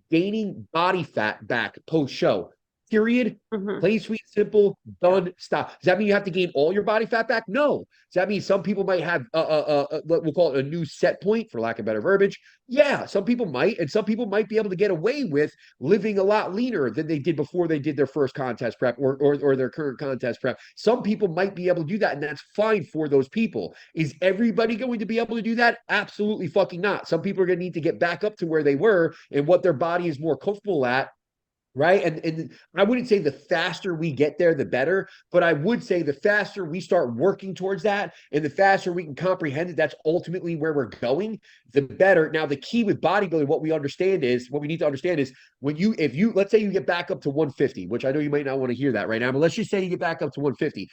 S2: gaining body fat back post show. Period.
S1: Mhm.
S2: Plain, sweet, simple, done, stop. Does that mean you have to gain all your body fat back? No. Does that mean some people might have what we'll call it a new set point, for lack of better verbiage? Yeah, some people might, and some people might be able to get away with living a lot leaner than they did before they did their first contest prep or their current contest prep. Some people might be able to do that, and that's fine for those people. Is everybody going to be able to do that? Absolutely fucking not. Some people are going to need to get back up to where they were and what their body is more comfortable at, right? And I wouldn't say the faster we get there, the better, but I would say the faster we start working towards that and the faster we can comprehend that that's ultimately where we're going, the better. Now, the key with bodybuilding, what we need to understand is if you, let's say you get back up to 150, which I know you might not want to hear that right now, but let's just say you get back up to 150.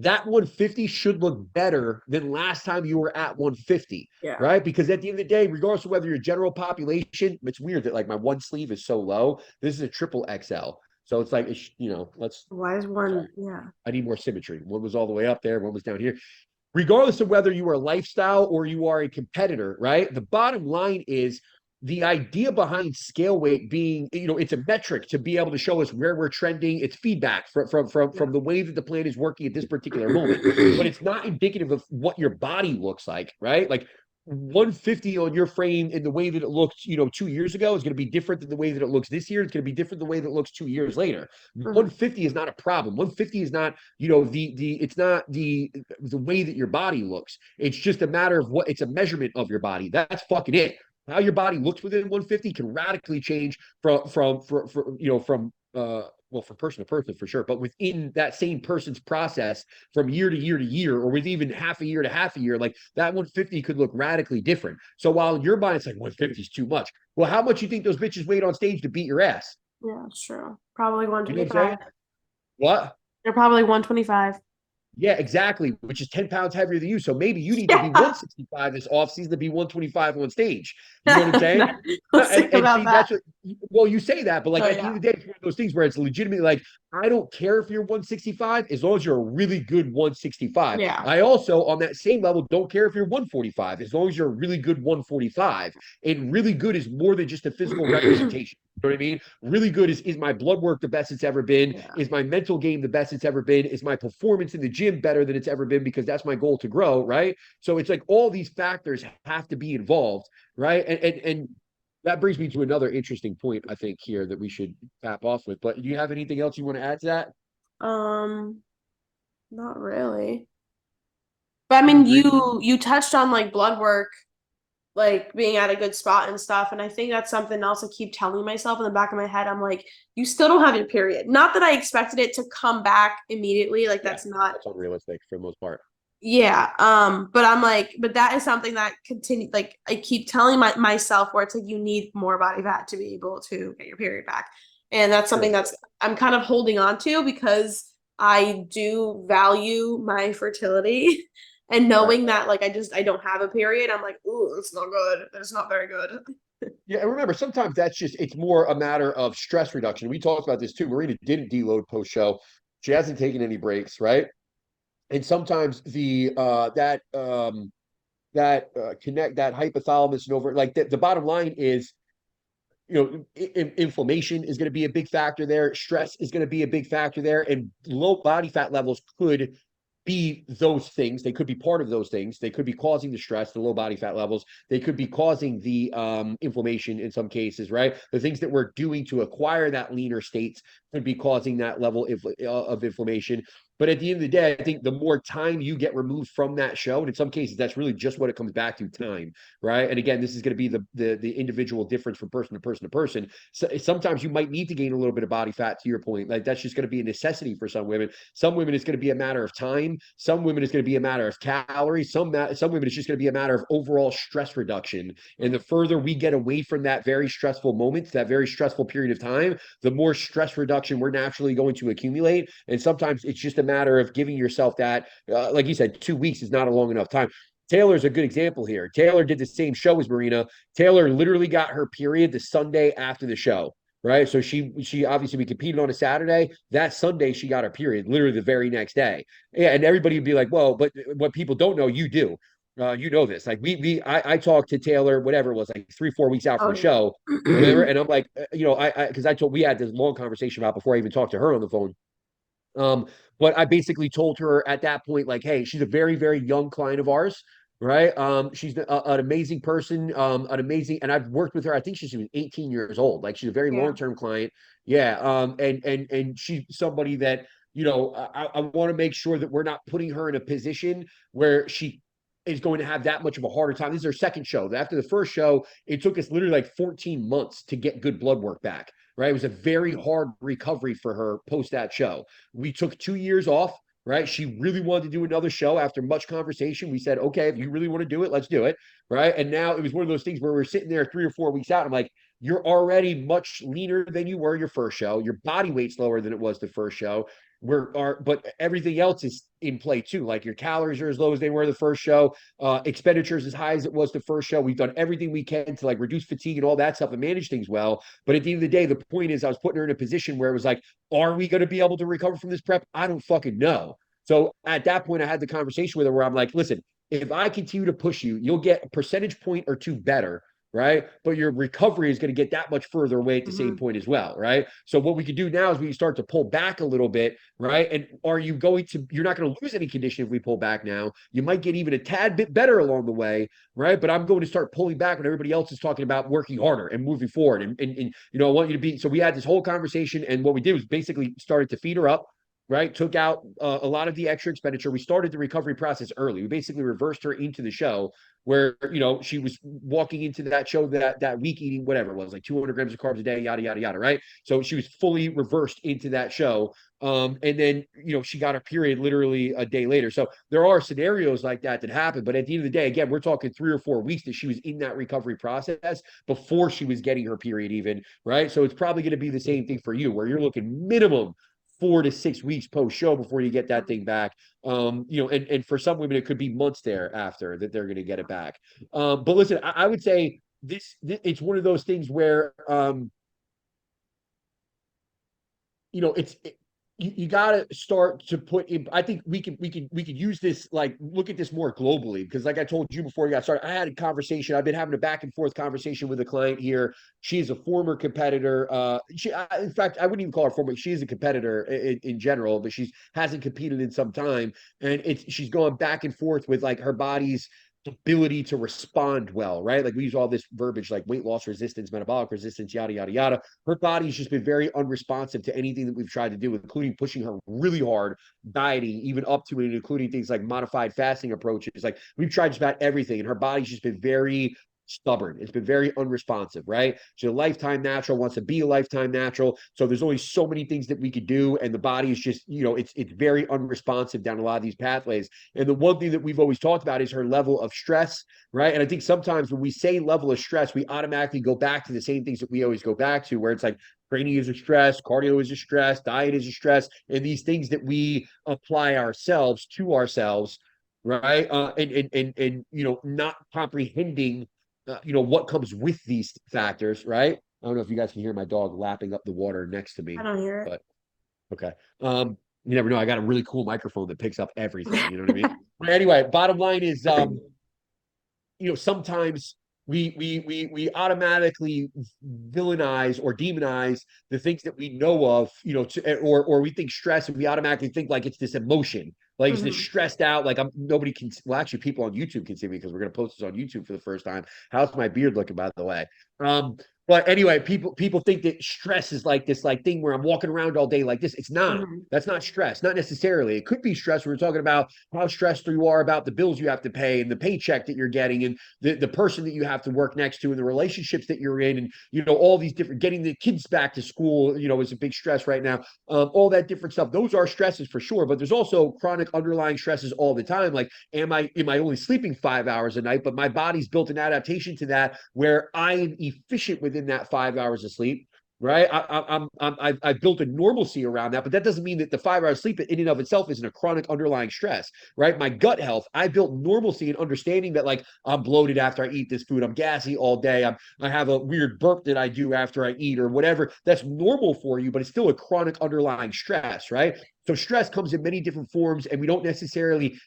S2: That 150 should look better than last time you were at 150.
S1: Yeah.
S2: Right? Because at the end of the day, regardless of whether you're general population, it's weird that like my one sleeve is so low. This is a triple XL. So it's like,
S1: Why is one? Yeah.
S2: I need more symmetry. One was all the way up there, one was down here. Regardless of whether you are a lifestyle or you are a competitor, right? The bottom line is the idea behind scale weight being, it's a metric to be able to show us where we're trending. It's feedback from the way that the plan is working at this particular moment, but it's not indicative of what your body looks like, right? Like 150 on your frame in the way that it looked, 2 years ago is going to be different than the way that it looks this year. It's going to be different the way that it looks 2 years later. 150 is not a problem. 150 is not, it's not the way that your body looks. It's just a matter of it's a measurement of your body. That's fucking it. How your body looks within 150 can radically change from person to person for sure, but within that same person's process from year to year to year, or with even half a year to half a year, like that 150 could look radically different. So while in your mind it's like 150 is too much, well, how much you think those bitches weighed on stage to beat your ass?
S1: Yeah, it's true. Probably
S2: You know what I'm
S1: 125.
S2: saying? What?
S1: They're probably 125.
S2: Yeah, exactly, which is 10 pounds heavier than you. So maybe you need to be
S1: Yeah.
S2: 165 this offseason to be 125 on stage. You know what I'm saying?
S1: Let's think about
S2: see,
S1: that.
S2: well, you say that, but like
S1: Oh,
S2: at the end of the day, it's one of those things where it's legitimately like, I don't care if you're 165 as long as you're a really good 165.
S1: Yeah.
S2: I also, on that same level, don't care if you're 145 as long as you're a really good 145. And really good is more than just a physical representation. You know what I mean? Really good is my blood work the best it's ever been?
S1: Yeah.
S2: Is my mental game the best it's ever been? Is my performance in the gym better than it's ever been? Because that's my goal to grow, right? So it's like all these factors have to be involved, right? And that brings me to another interesting point, I think, here that we should tap off with. But do you have anything else you want to add to that?
S1: Not really. But I mean, you touched on like blood work, like being at a good spot and stuff, and I think that's something else I keep telling myself in the back of my head. I'm like, you still don't have your period. Not that I expected it to come back immediately, like that's not.
S2: That's unrealistic for the most part.
S1: Yeah. But I'm like, but that is something that continue, like I keep telling myself where it's like you need more body fat to be able to get your period back. And that's something that's I'm kind of holding on to because I do value my fertility and knowing that like I don't have a period, I'm like, ooh, it's not good. It's not very good.
S2: Yeah, and remember, sometimes it's more a matter of stress reduction. We talked about this too. Marina didn't deload post show. She hasn't taken any breaks, right? And sometimes connect that hypothalamus and over like the bottom line is, inflammation is going to be a big factor there. Stress is going to be a big factor there, and low body fat levels could be those things. They could be part of those things. They could be causing the stress, the low body fat levels. They could be causing the inflammation in some cases, right? The things that we're doing to acquire that leaner states could be causing that level of inflammation. But at the end of the day, I think the more time you get removed from that show, and in some cases, that's really just what it comes back to, time, right? And again, this is going to be the individual difference from person to person to person. So sometimes you might need to gain a little bit of body fat, to your point. Like that's just going to be a necessity for some women. Some women, it's going to be a matter of time. Some women, it's going to be a matter of calories. Some women, it's just going to be a matter of overall stress reduction. And the further we get away from that very stressful moment, that very stressful period of time, the more stress reduction we're naturally going to accumulate. And sometimes it's just a matter of giving yourself that, like you said, 2 weeks is not a long enough time. Taylor's a good example here. Taylor did the same show as Marina. Taylor literally got her period the Sunday after the show, right? So she obviously, we competed on a Saturday. That Sunday she got her period, literally the very next day. Yeah, and everybody would be like, "Well, but what people don't know, you do." You know this. Like I talked to Taylor, whatever it was, like 3, 4 weeks out from
S1: Oh
S2: the show, or
S1: yeah.
S2: whatever, and I'm like, because I told we had this long conversation about before I even talked to her on the phone. Um, but I basically told her at that point, like, hey, she's a very, very young client of ours, right? She's an amazing person, an amazing, and I've worked with her. I think she was 18 years old. Like, she's a very
S1: Yeah.
S2: long-term client. Yeah. And she's somebody that, I want to make sure that we're not putting her in a position where she is going to have that much of a harder time. This is her second show. After the first show, it took us literally like 14 months to get good blood work back. Right. It was a very hard recovery for her post that show. We took 2 years off, right? She really wanted to do another show. After much conversation, we said, okay, if you really want to do it, let's do it, right? And now it was one of those things where we're sitting there 3 or 4 weeks out. I'm like, you're already much leaner than you were your first show. Your body weight's lower than it was the first show. But everything else is in play too. Like your calories are as low as they were the first show, expenditures as high as it was the first show. We've done everything we can to like reduce fatigue and all that stuff and manage things well. But at the end of the day, the point is I was putting her in a position where it was like, are we going to be able to recover from this prep? I don't fucking know. So at that point, I had the conversation with her where I'm like, listen, if I continue to push you, you'll get a percentage point or two better, right? But your recovery is going to get that much further away at the same
S1: Mhm.
S2: point as well, right? So what we can do now is we start to pull back a little bit, right? And are you going to, you're not going to lose any condition if we pull back now. You might get even a tad bit better along the way, right? But I'm going to start pulling back when everybody else is talking about working harder and moving forward. And I want you to be, so we had this whole conversation. And what we did was basically started to feed her up, right? Took out a lot of the extra expenditure. We started the recovery process early. We basically reversed her into the show where, she was walking into that show that week eating whatever it was, like 200 grams of carbs a day, yada, yada, yada, right? So she was fully reversed into that show. And then, she got her period literally a day later. So there are scenarios like that happen. But at the end of the day, again, we're talking 3 or 4 weeks that she was in that recovery process before she was getting her period, even, right? So it's probably going to be the same thing for you, where you're looking minimum 4 to 6 weeks post show before you get that thing back. And for some women, it could be months thereafter that they're going to get it back. But listen, I would say it's one of those things where, it's you got to start to put in. I think we could use this, like, look at this more globally, because like I told you before you got started, I had a conversation. I've been having a back and forth conversation with a client here. She's a former competitor. In fact, I wouldn't even call her former. She is a competitor in general, but she hasn't competed in some time, and she's going back and forth with like her body's ability to respond well, right? Like we use all this verbiage like weight loss resistance, metabolic resistance, yada, yada, yada. Her body's just been very unresponsive to anything that we've tried to do, including pushing her really hard, dieting, even up to and including things like modified fasting approaches. Like we've tried just about everything, and her body's just been very stubborn. It's been very unresponsive, right? She's a lifetime natural, wants to be a lifetime natural. So there's only so many things that we could do. And the body is just, it's very unresponsive down a lot of these pathways. And the one thing that we've always talked about is her level of stress, right? And I think sometimes when we say level of stress, we automatically go back to the same things that we always go back to, where it's like training is a stress, cardio is a stress, diet is a stress, and these things that we apply ourselves to ourselves, right? And not comprehending what comes with these factors, right? I don't know if you guys can hear my dog lapping up the water next to
S1: I
S2: me,
S1: don't hear
S2: but okay. You never know. I got a really cool microphone that picks up everything. You know what I mean? But anyway, bottom line is,
S1: it.
S2: sometimes we automatically villainize or demonize the things that we know of, or we think stress, and we automatically think like it's this emotion, like it's this
S1: Mhm.
S2: stressed out, like nobody can. Well, actually, people on YouTube can see me because we're gonna post this on YouTube for the first time. How's my beard looking, by the way? Um, but anyway, people think that stress is like this like thing where I'm walking around all day like this. It's not.
S1: Mhm.
S2: That's not stress. Not necessarily. It could be stress. We're talking about how stressed you are about the bills you have to pay and the paycheck that you're getting and the person that you have to work next to and the relationships that you're in, and all these different, getting the kids back to school is a big stress right now. All that different stuff, those are stresses for sure, but there's also chronic underlying stresses all the time. Like, am I only sleeping 5 hours a night, but my body's built an adaptation to that where I am efficient within that 5 hours of sleep, right? I've built a normalcy around that, but that doesn't mean that the 5 hours sleep in and of itself isn't a chronic underlying stress, right? My gut health, I built normalcy and understanding that like I'm bloated after I eat this food, I'm gassy all day, I have a weird burp that I do after I eat or whatever. That's normal for you, but it's still a chronic underlying stress, right? So stress comes in many different forms, and we don't necessarily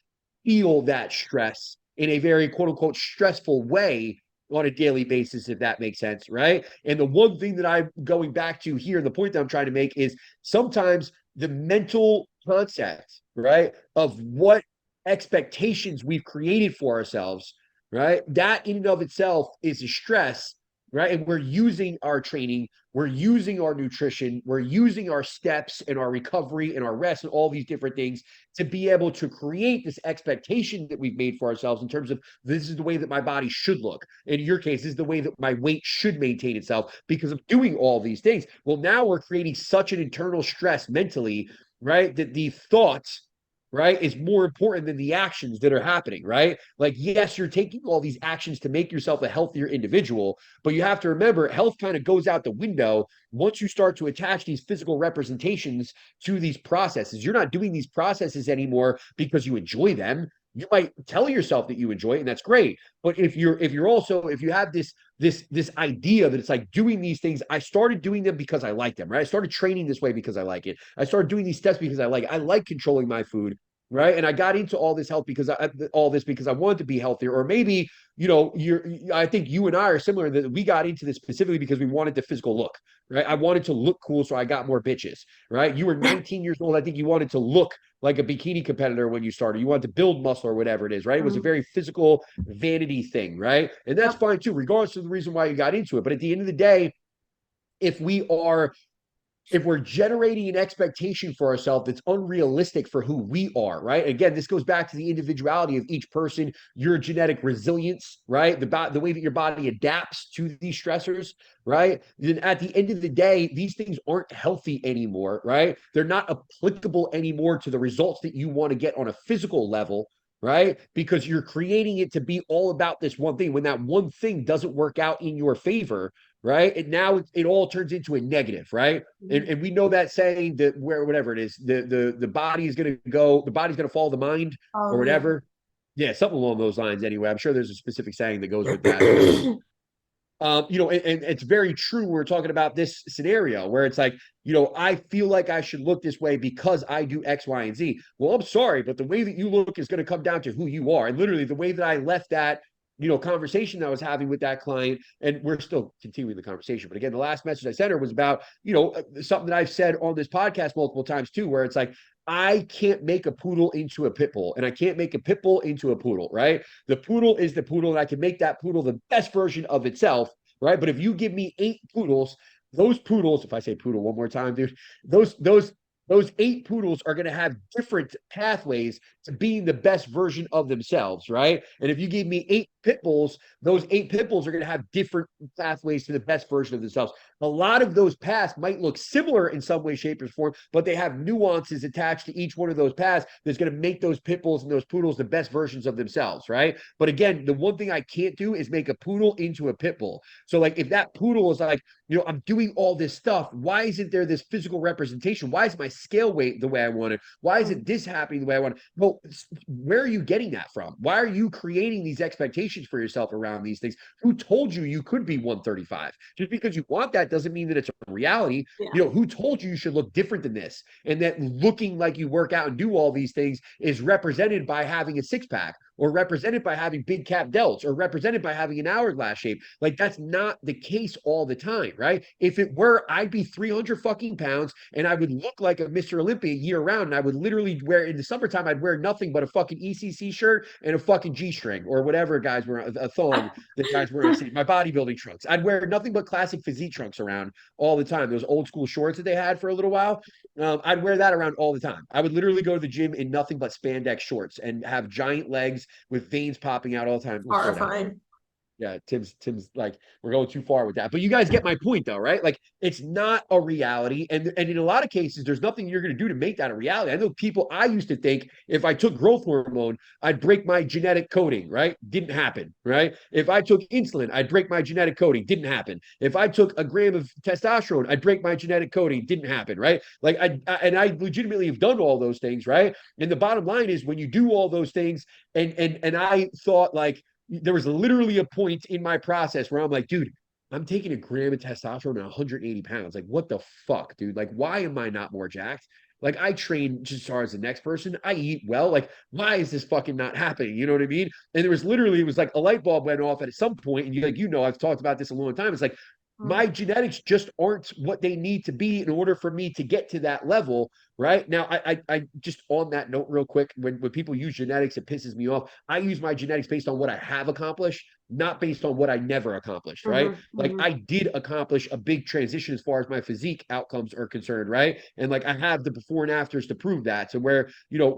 S2: feel that stress in a very quote unquote stressful way on a daily basis, if that makes sense, right? And the one thing that I'm going back to here, the point that I'm trying to make is sometimes the mental concept, right, of what expectations we've created for ourselves, right? That in and of itself is a stress, right? And we're using our training, we're using our nutrition, we're using our steps and our recovery and our rest and all these different things to be able to create this expectation that we've made for ourselves in terms of this is the way that my body should look. In your case, this is the way that my weight should maintain itself because of doing all these things. Well, now we're creating such an internal stress mentally, right? That the thoughts, right, is more important than the actions that are happening, right? Like, yes, you're taking all these actions to make yourself a healthier individual, but you have to remember health kind of goes out the window once you start to attach these physical representations to these processes. You're not doing these processes anymore because you enjoy them. You might tell yourself that you enjoy it, and that's great. But if you have this idea that it's like doing these things, I started doing them because I like them, right? I started training this way because I like it. I started doing these steps because I like it. I like controlling my food, right? And I got into all this health because I wanted to be healthier. Or maybe, I think you and I are similar that we got into this specifically because we wanted the physical look, right? I wanted to look cool, so I got more bitches, right? You were 19 years old. I think you wanted to look like a bikini competitor when you started. You wanted to build muscle or whatever it is, right? It was a very physical vanity thing, right? And that's fine too, regardless of the reason why you got into it. But at the end of the day, if we're generating an expectation for ourselves that's unrealistic for who we are, right? Again, this goes back to the individuality of each person, your genetic resilience, right? The way that your body adapts to these stressors, right? Then at the end of the day, these things aren't healthy anymore, right? They're not applicable anymore to the results that you want to get on a physical level, right? Because you're creating it to be all about this one thing. When that one thing doesn't work out in your favor, right? And now it all turns into a negative, right? And we know that saying that whatever it is, the body is going to go, the body's going to follow the mind or whatever. Yeah, something along those lines. Anyway, I'm sure there's a specific saying that goes with that. And it's very true. We're talking about this scenario where it's like, I feel like I should look this way because I do X, Y, and Z. Well, I'm sorry, but the way that you look is going to come down to who you are. And literally the way that I left that conversation that I was having with that client, and we're still continuing the conversation. But again, the last message I sent her was about, something that I've said on this podcast multiple times too, where it's like, I can't make a poodle into a pit bull, and I can't make a pit bull into a poodle, right? The poodle is the poodle, and I can make that poodle the best version of itself, right? But if you give me 8 poodles, those poodles, if I say poodle one more time, dude, those 8 poodles are going to have different pathways to being the best version of themselves, right? And if you gave me 8 pit bulls, those 8 pit bulls are going to have different pathways to the best version of themselves. A lot of those paths might look similar in some way, shape, or form, but they have nuances attached to each one of those paths that's going to make those pit bulls and those poodles the best versions of themselves, right? But again, the one thing I can't do is make a poodle into a pit bull. So like if that poodle is like, I'm doing all this stuff, why isn't there this physical representation? Why is my scale weight the way I want it? Why isn't this happening the way I want it? Well, where are you getting that from? Why are you creating these expectations for yourself around these things? Who told you you could be 135? Just because you want that doesn't mean that it's a reality.
S1: Yeah.
S2: Who told you should look different than this? And that looking like you work out and do all these things is represented by having a 6-pack, or represented by having big cap delts, or represented by having an hourglass shape. Like that's not the case all the time, right? If it were, I'd be 300 fucking pounds and I would look like a Mr. Olympia year round. And I would literally wear, in the summertime, I'd wear nothing but a fucking ECC shirt and a fucking G-string, or whatever guys were, a thong that guys were, my bodybuilding trunks. I'd wear nothing but classic physique trunks around all the time. Those old school shorts that they had for a little while. I'd wear that around all the time. I would literally go to the gym in nothing but spandex shorts and have giant legs with veins popping out all the time.
S1: Horrifying.
S2: Yeah, Tim's like, we're going too far with that. But you guys get my point though, right? Like it's not a reality. And in a lot of cases, there's nothing you're going to do to make that a reality. I know people, I used to think if I took growth hormone, I'd break my genetic coding, right? Didn't happen, right? If I took insulin, I'd break my genetic coding. Didn't happen. If I took a gram of testosterone, I'd break my genetic coding. Didn't happen, right? Like I legitimately have done all those things, right? And the bottom line is when you do all those things, and I thought like, there was literally a point in my process where I'm like, dude, I'm taking a gram of testosterone at 180 pounds. Like, what the fuck, dude? Like, why am I not more jacked? Like, I train just as hard as the next person. I eat well. Like, why is this fucking not happening? You know what I mean? And there was literally, it was like a light bulb went off at some point, and I've talked about this a long time. It's like
S1: Mm.
S2: my genetics just aren't what they need to be in order for me to get to that level. Right now, I just on that note, real quick, when people use genetics, it pisses me off. I use my genetics based on what I have accomplished, not based on what I never accomplished, right?
S1: Mm-hmm,
S2: Like
S1: mm-hmm.
S2: I did accomplish a big transition as far as my physique outcomes are concerned, right? And like I have the before and afters to prove that. So where,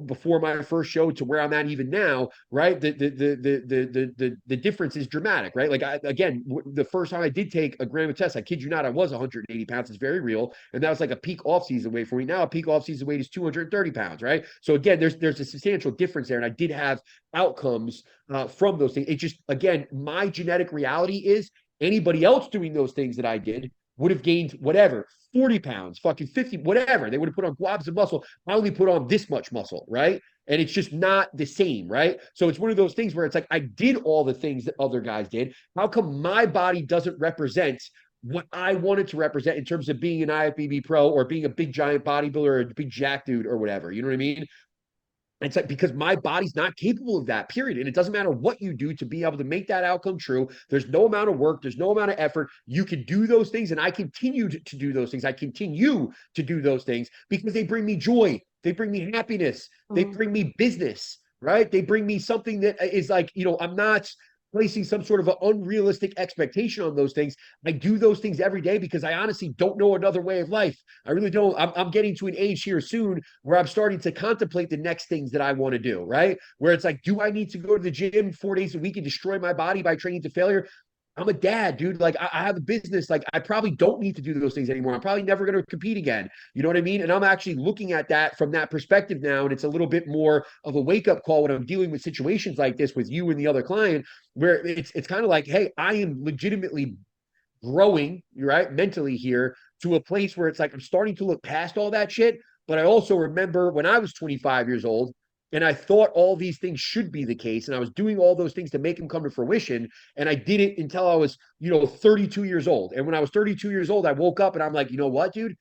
S2: before my first show to where I'm at even now, right? The difference is dramatic, right? Like the first time I did take a gram of test, I kid you not, I was 180 pounds. It's very real. And that was like a peak off-season weight for me. Now a peak off-season weight is 230 pounds, right? So again, there's a substantial difference there. And I did have outcomes from those things. It just, again, my genetic reality is anybody else doing those things that I did would have gained whatever, 40 pounds, fucking 50, whatever. They would have put on globs of muscle. I only put on this much muscle, right? And it's just not the same, right? So it's one of those things where it's like, I did all the things that other guys did. How come my body doesn't represent what I wanted to represent in terms of being an IFBB pro or being a big giant bodybuilder or a big jack dude or whatever? You know what I mean? It's like because my body's not capable of that, period. And it doesn't matter what you do to be able to make that outcome true. There's no amount of work, there's no amount of effort. You can do those things, and I continue to do those things. I continue to do those things because they bring me joy, they bring me happiness, they
S1: Mm-hmm.
S2: bring me business, right? They bring me something that is like, I'm not placing some sort of an unrealistic expectation on those things. I do those things every day because I honestly don't know another way of life. I really don't. I'm getting to an age here soon where I'm starting to contemplate the next things that I want to do, right? Where it's like, do I need to go to the gym 4 days a week and destroy my body by training to failure? I'm a dad, dude. Like I have a business. Like I probably don't need to do those things anymore. I'm probably never going to compete again. You know what I mean? And I'm actually looking at that from that perspective now. And it's a little bit more of a wake up call when I'm dealing with situations like this with you and the other client, where it's kind of like, hey, I am legitimately growing, right, mentally here to a place where it's like I'm starting to look past all that shit. But I also remember when I was 25 years old and I thought all these things should be the case, and I was doing all those things to make them come to fruition. And I did it until I was, 32 years old. And when I was 32 years old, I woke up and I'm like, you know what, dude?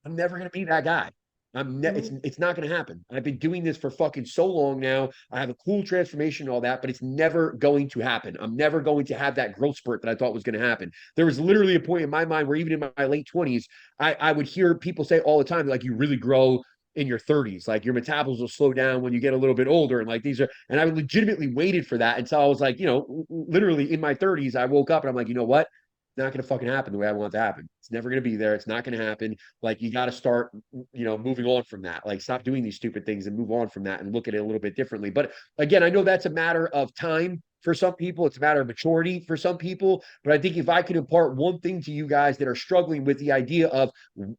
S2: I'm never gonna be that guy. It's not gonna happen. I've been doing this for fucking so long now. I have a cool transformation and all that, but it's never going to happen. I'm never going to have that growth spurt that I thought was gonna happen. There was literally a point in my mind where even in my late 20s, I would hear people say all the time, like, you really grow in your 30s, like your metabolism will slow down when you get a little bit older, and like these are, and I legitimately waited for that until I was like, literally in my 30s, I woke up and I'm like, you know what? Not going to fucking happen the way I want it to happen. It's never going to be there. It's not going to happen. Like you got to start, moving on from that. Like stop doing these stupid things and move on from that and look at it a little bit differently. But again, I know that's a matter of time for some people. It's a matter of maturity for some people. But I think if I could impart one thing to you guys that are struggling with the idea of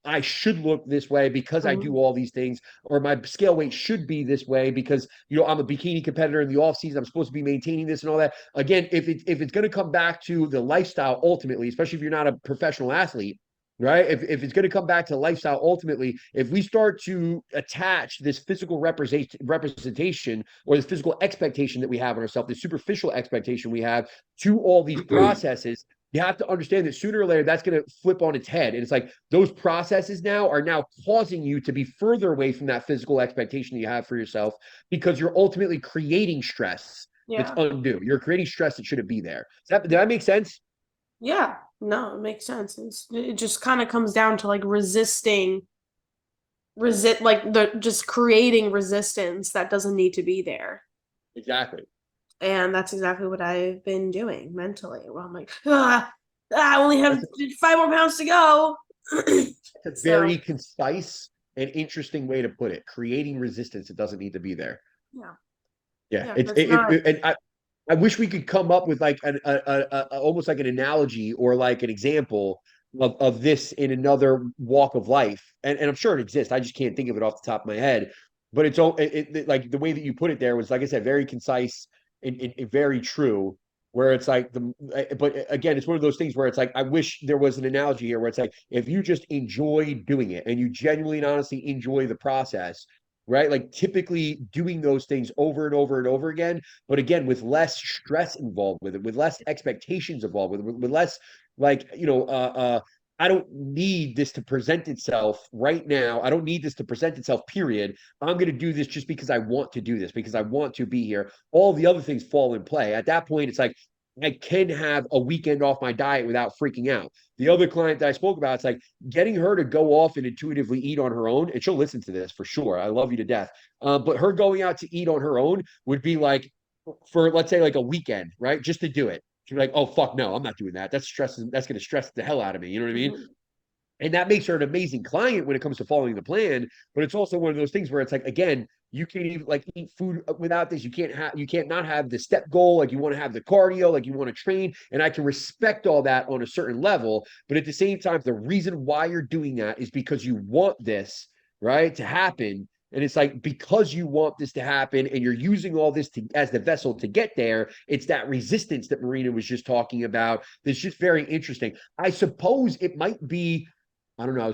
S2: I should look this way because I do
S1: Mm-hmm.
S2: all these things, or my scale weight should be this way because I'm a bikini competitor in the off season. I'm supposed to be maintaining this and all that. Again, if it's going to come back to the lifestyle ultimately, especially if you're not a professional athlete, right? If it's going to come back to lifestyle ultimately, if we start to attach this physical representation or this physical expectation that we have on ourselves, the superficial expectation we have to all these processes, you have to understand that sooner or later that's going to flip on its head. And it's like those processes now are now causing you to be further away from that physical expectation that you have for yourself because you're ultimately creating stress that's
S1: Yeah.
S2: undue. You're creating stress that shouldn't be there. Did that make sense?
S1: Yeah. No, it makes sense. It just kind of comes down to like like the just creating resistance that doesn't need to be there.
S2: Exactly.
S1: And that's exactly what I've been doing mentally. Where I'm like, I only have
S2: That's
S1: 5 more pounds to go.
S2: a
S1: So
S2: very concise and interesting way to put it. Creating resistance that doesn't need to be there.
S1: yeah,
S2: Yeah,
S1: yeah,
S2: it's
S1: it's not.
S2: and I wish we could come up with like almost like an analogy or like an example of this in another walk of life, and I'm sure it exists. I just can't think of it off the top of my head. But like the way that you put it there was, like I said, very concise and very true. Where it's like but again, it's one of those things where it's like I wish there was an analogy here where it's like if you just enjoy doing it and you genuinely and honestly enjoy the process, right? Like typically doing those things over and over and over again, but again, with less stress involved with it, with less expectations involved with it, with less like, I don't need this to present itself right now. I don't need this to present itself, period. I'm going to do this just because I want to do this, because I want to be here. All the other things fall in play. At that point, it's like I can have a weekend off my diet without freaking out. The other client that I spoke about, it's like getting her to go off and intuitively eat on her own. And she'll listen to this for sure. I love you to death. But her going out to eat on her own would be like, for let's say like a weekend, right? Just to do it. She'd be like, oh, fuck, no, I'm not doing that. That's stressing. That's going to stress the hell out of me. You know what I mean?
S1: Mhm.
S2: And that makes her an amazing client when it comes to following the plan. But it's also one of those things where it's like, again, you can't even like eat food without this. You can't not have the step goal. Like you want to have the cardio, like you want to train. And I can respect all that on a certain level. But at the same time, the reason why you're doing that is because you want this, right, to happen. And it's like, because you want this to happen and you're using all this to, as the vessel to get there, it's that resistance that Marina was just talking about. That's just very interesting. I suppose it might be, I don't know.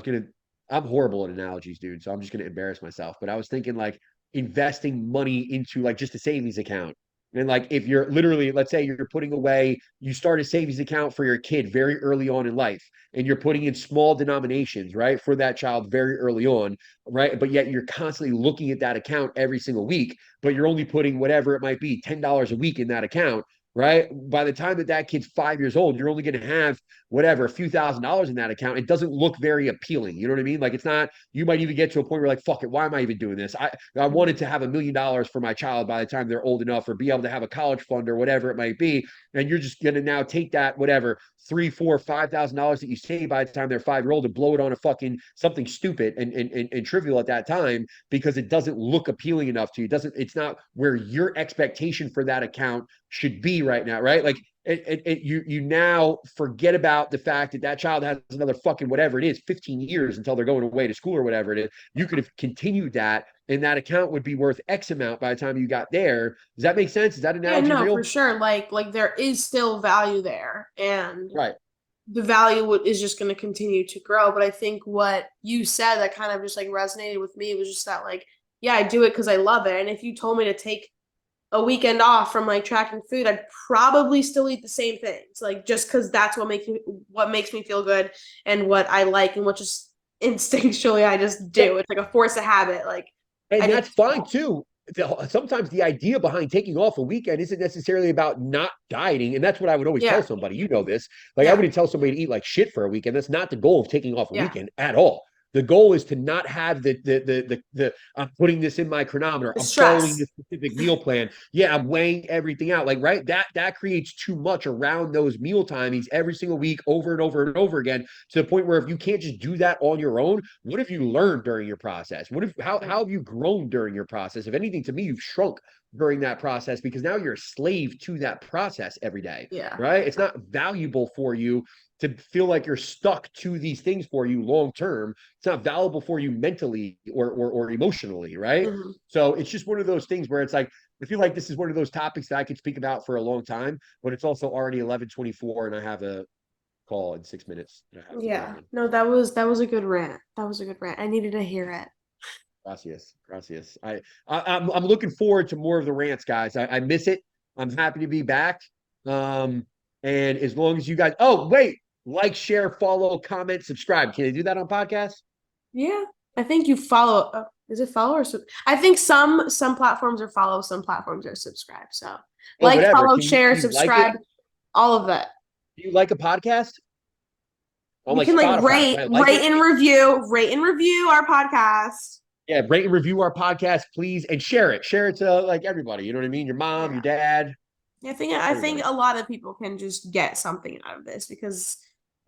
S2: I'm horrible at analogies, dude. So I'm just gonna embarrass myself. But I was thinking like investing money into like just a savings account. And like if you're literally, let's say you're putting away, you start a savings account for your kid very early on in life, and you're putting in small denominations, right, for that child very early on, right? But yet you're constantly looking at that account every single week, but you're only putting whatever it might be, $10 a week in that account, right? By the time that that kid's 5 years old, you're only going to have whatever, a few $1,000s in that account. It doesn't look very appealing. You know what I mean? Like it's not, you might even get to a point where like, fuck it, why am I even doing this? I wanted to have $1 million for my child by the time they're old enough, or be able to have a college fund or whatever it might be. And you're just going to now take that, whatever, three, four, $5,000 that you save by the time they're 5 year old and blow it on a fucking something stupid and trivial at that time, because it doesn't look appealing enough to you. It's not where your expectation for that account should be right now, right? Like you now forget about the fact that that child has another fucking whatever it is, 15 years until they're going away to school or whatever it is. You could have continued that, and that account would be worth X amount by the time you got there. Does that make sense? Is that
S1: Yeah,
S2: analogy
S1: no, for
S2: real?
S1: sure. Like there is still value there, and
S2: Right.
S1: the value is just going to continue to grow. But I think what you said that kind of just like resonated with me was just that like, yeah, I do it because I love it. And if you told me to take a weekend off from like tracking food, I'd probably still eat the same things, like just because that's what makes me feel good and what I like and what just instinctually I just do. It's like a force of habit. Like I
S2: And
S1: just
S2: that's fine too. Sometimes the idea behind taking off a weekend isn't necessarily about not dieting. And that's what I would always tell
S1: yeah
S2: somebody. You know this. Like I
S1: yeah
S2: wouldn't tell somebody to eat like shit for a weekend. That's not the goal of taking off a
S1: yeah
S2: weekend at all. The goal is to not have the I'm putting this in my chronometer.
S1: the
S2: I'm following
S1: stress.
S2: this specific meal plan. Yeah, I'm weighing everything out. Like, right, that creates too much around those meal timings every single week, over and over and over again, to the point where if you can't just do that on your own, what have you learned during your process? How have you grown during your process? If anything, to me, you've shrunk during that process, because now you're a slave to that process every day,
S1: Yeah.
S2: right? It's not valuable for you to feel like you're stuck to these things for you long term. It's not valuable for you mentally or emotionally, right?
S1: Mhm.
S2: So it's just one of those things where it's like, I feel like this is one of those topics that I could speak about for a long time, but it's also already 11:24 and I have a call in 6 minutes that I have to get
S1: Yeah.
S2: on.
S1: No, that was a good rant. That was a good rant. I needed to hear it.
S2: Gracias, gracias. I'm looking forward to more of the rants, guys. I miss it. I'm happy to be back. Um, and as long as you guys, oh wait, like, share, follow, comment, subscribe. Can they do that on podcasts?
S1: Yeah. I think you follow. Is it follow or I think some platforms are follow, some platforms are subscribe. So
S2: Well,
S1: like,
S2: whatever.
S1: follow,
S2: Can
S1: share,
S2: you like it?
S1: subscribe, all of that.
S2: Do you like a podcast on
S1: You
S2: like
S1: can like
S2: Spotify? Can
S1: rate,
S2: I like it?
S1: rate and review our podcast.
S2: Yeah, rate and review our podcast, please, and share it. Share it to like everybody. You know what I mean? Your mom, your
S1: Yeah.
S2: dad,
S1: I think
S2: everybody.
S1: a lot of people can just get something out of this because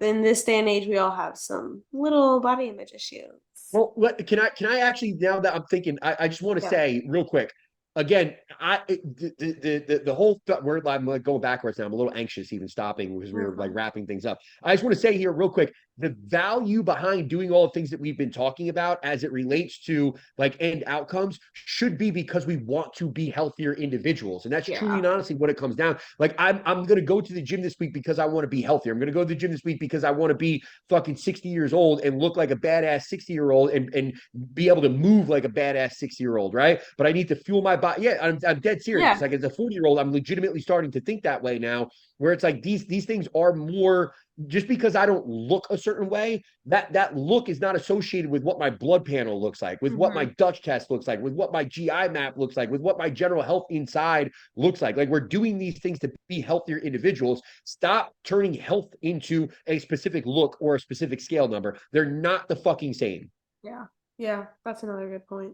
S1: in this day and age we all have some little body image issues.
S2: Well, can I actually, now that I'm thinking, I just want to
S1: Yeah.
S2: say real quick again, the whole word, I'm like going backwards now. I'm a little anxious even stopping because we were like
S1: Mhm.
S2: wrapping things up. I just want to say here real quick, the value behind doing all the things that we've been talking about as it relates to like end outcomes should be because we want to be healthier individuals. And that's truly
S1: Yeah.
S2: and honestly what it comes down. Like I'm gonna go to the gym this week because I want to be healthier. I'm gonna go to the gym this week because I want to be fucking 60 years old and look like a badass 60-year-old and be able to move like a badass 60-year-old, right? But I need to fuel my body. Yeah, I'm dead serious.
S1: Yeah.
S2: Like as a 40-year-old, I'm legitimately starting to think that way now, where it's like these things are more just because I don't look a certain way, that look is not associated with what my blood panel looks like, with what my Dutch test looks like, with what my GI map looks like, with what my general health inside looks like. Like we're doing these things to be healthier individuals. Stop turning health into a specific look or a specific scale number. They're not the fucking same.
S1: Yeah. Yeah. That's another good point.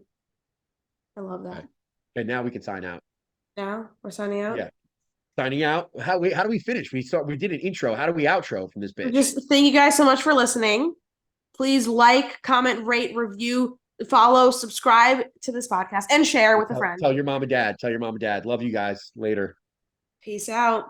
S1: I love that.
S2: Okay. And now we can sign out.
S1: Now we're signing out.
S2: Yeah. Signing out. How do we finish? We did an intro. How do we outro from this bitch?
S1: Just thank you guys so much for listening. Please like, comment, rate, review, follow, subscribe to this podcast, and share with a friend.
S2: Tell your mom and dad. Tell your mom and dad. Love you guys. Later.
S1: Peace out.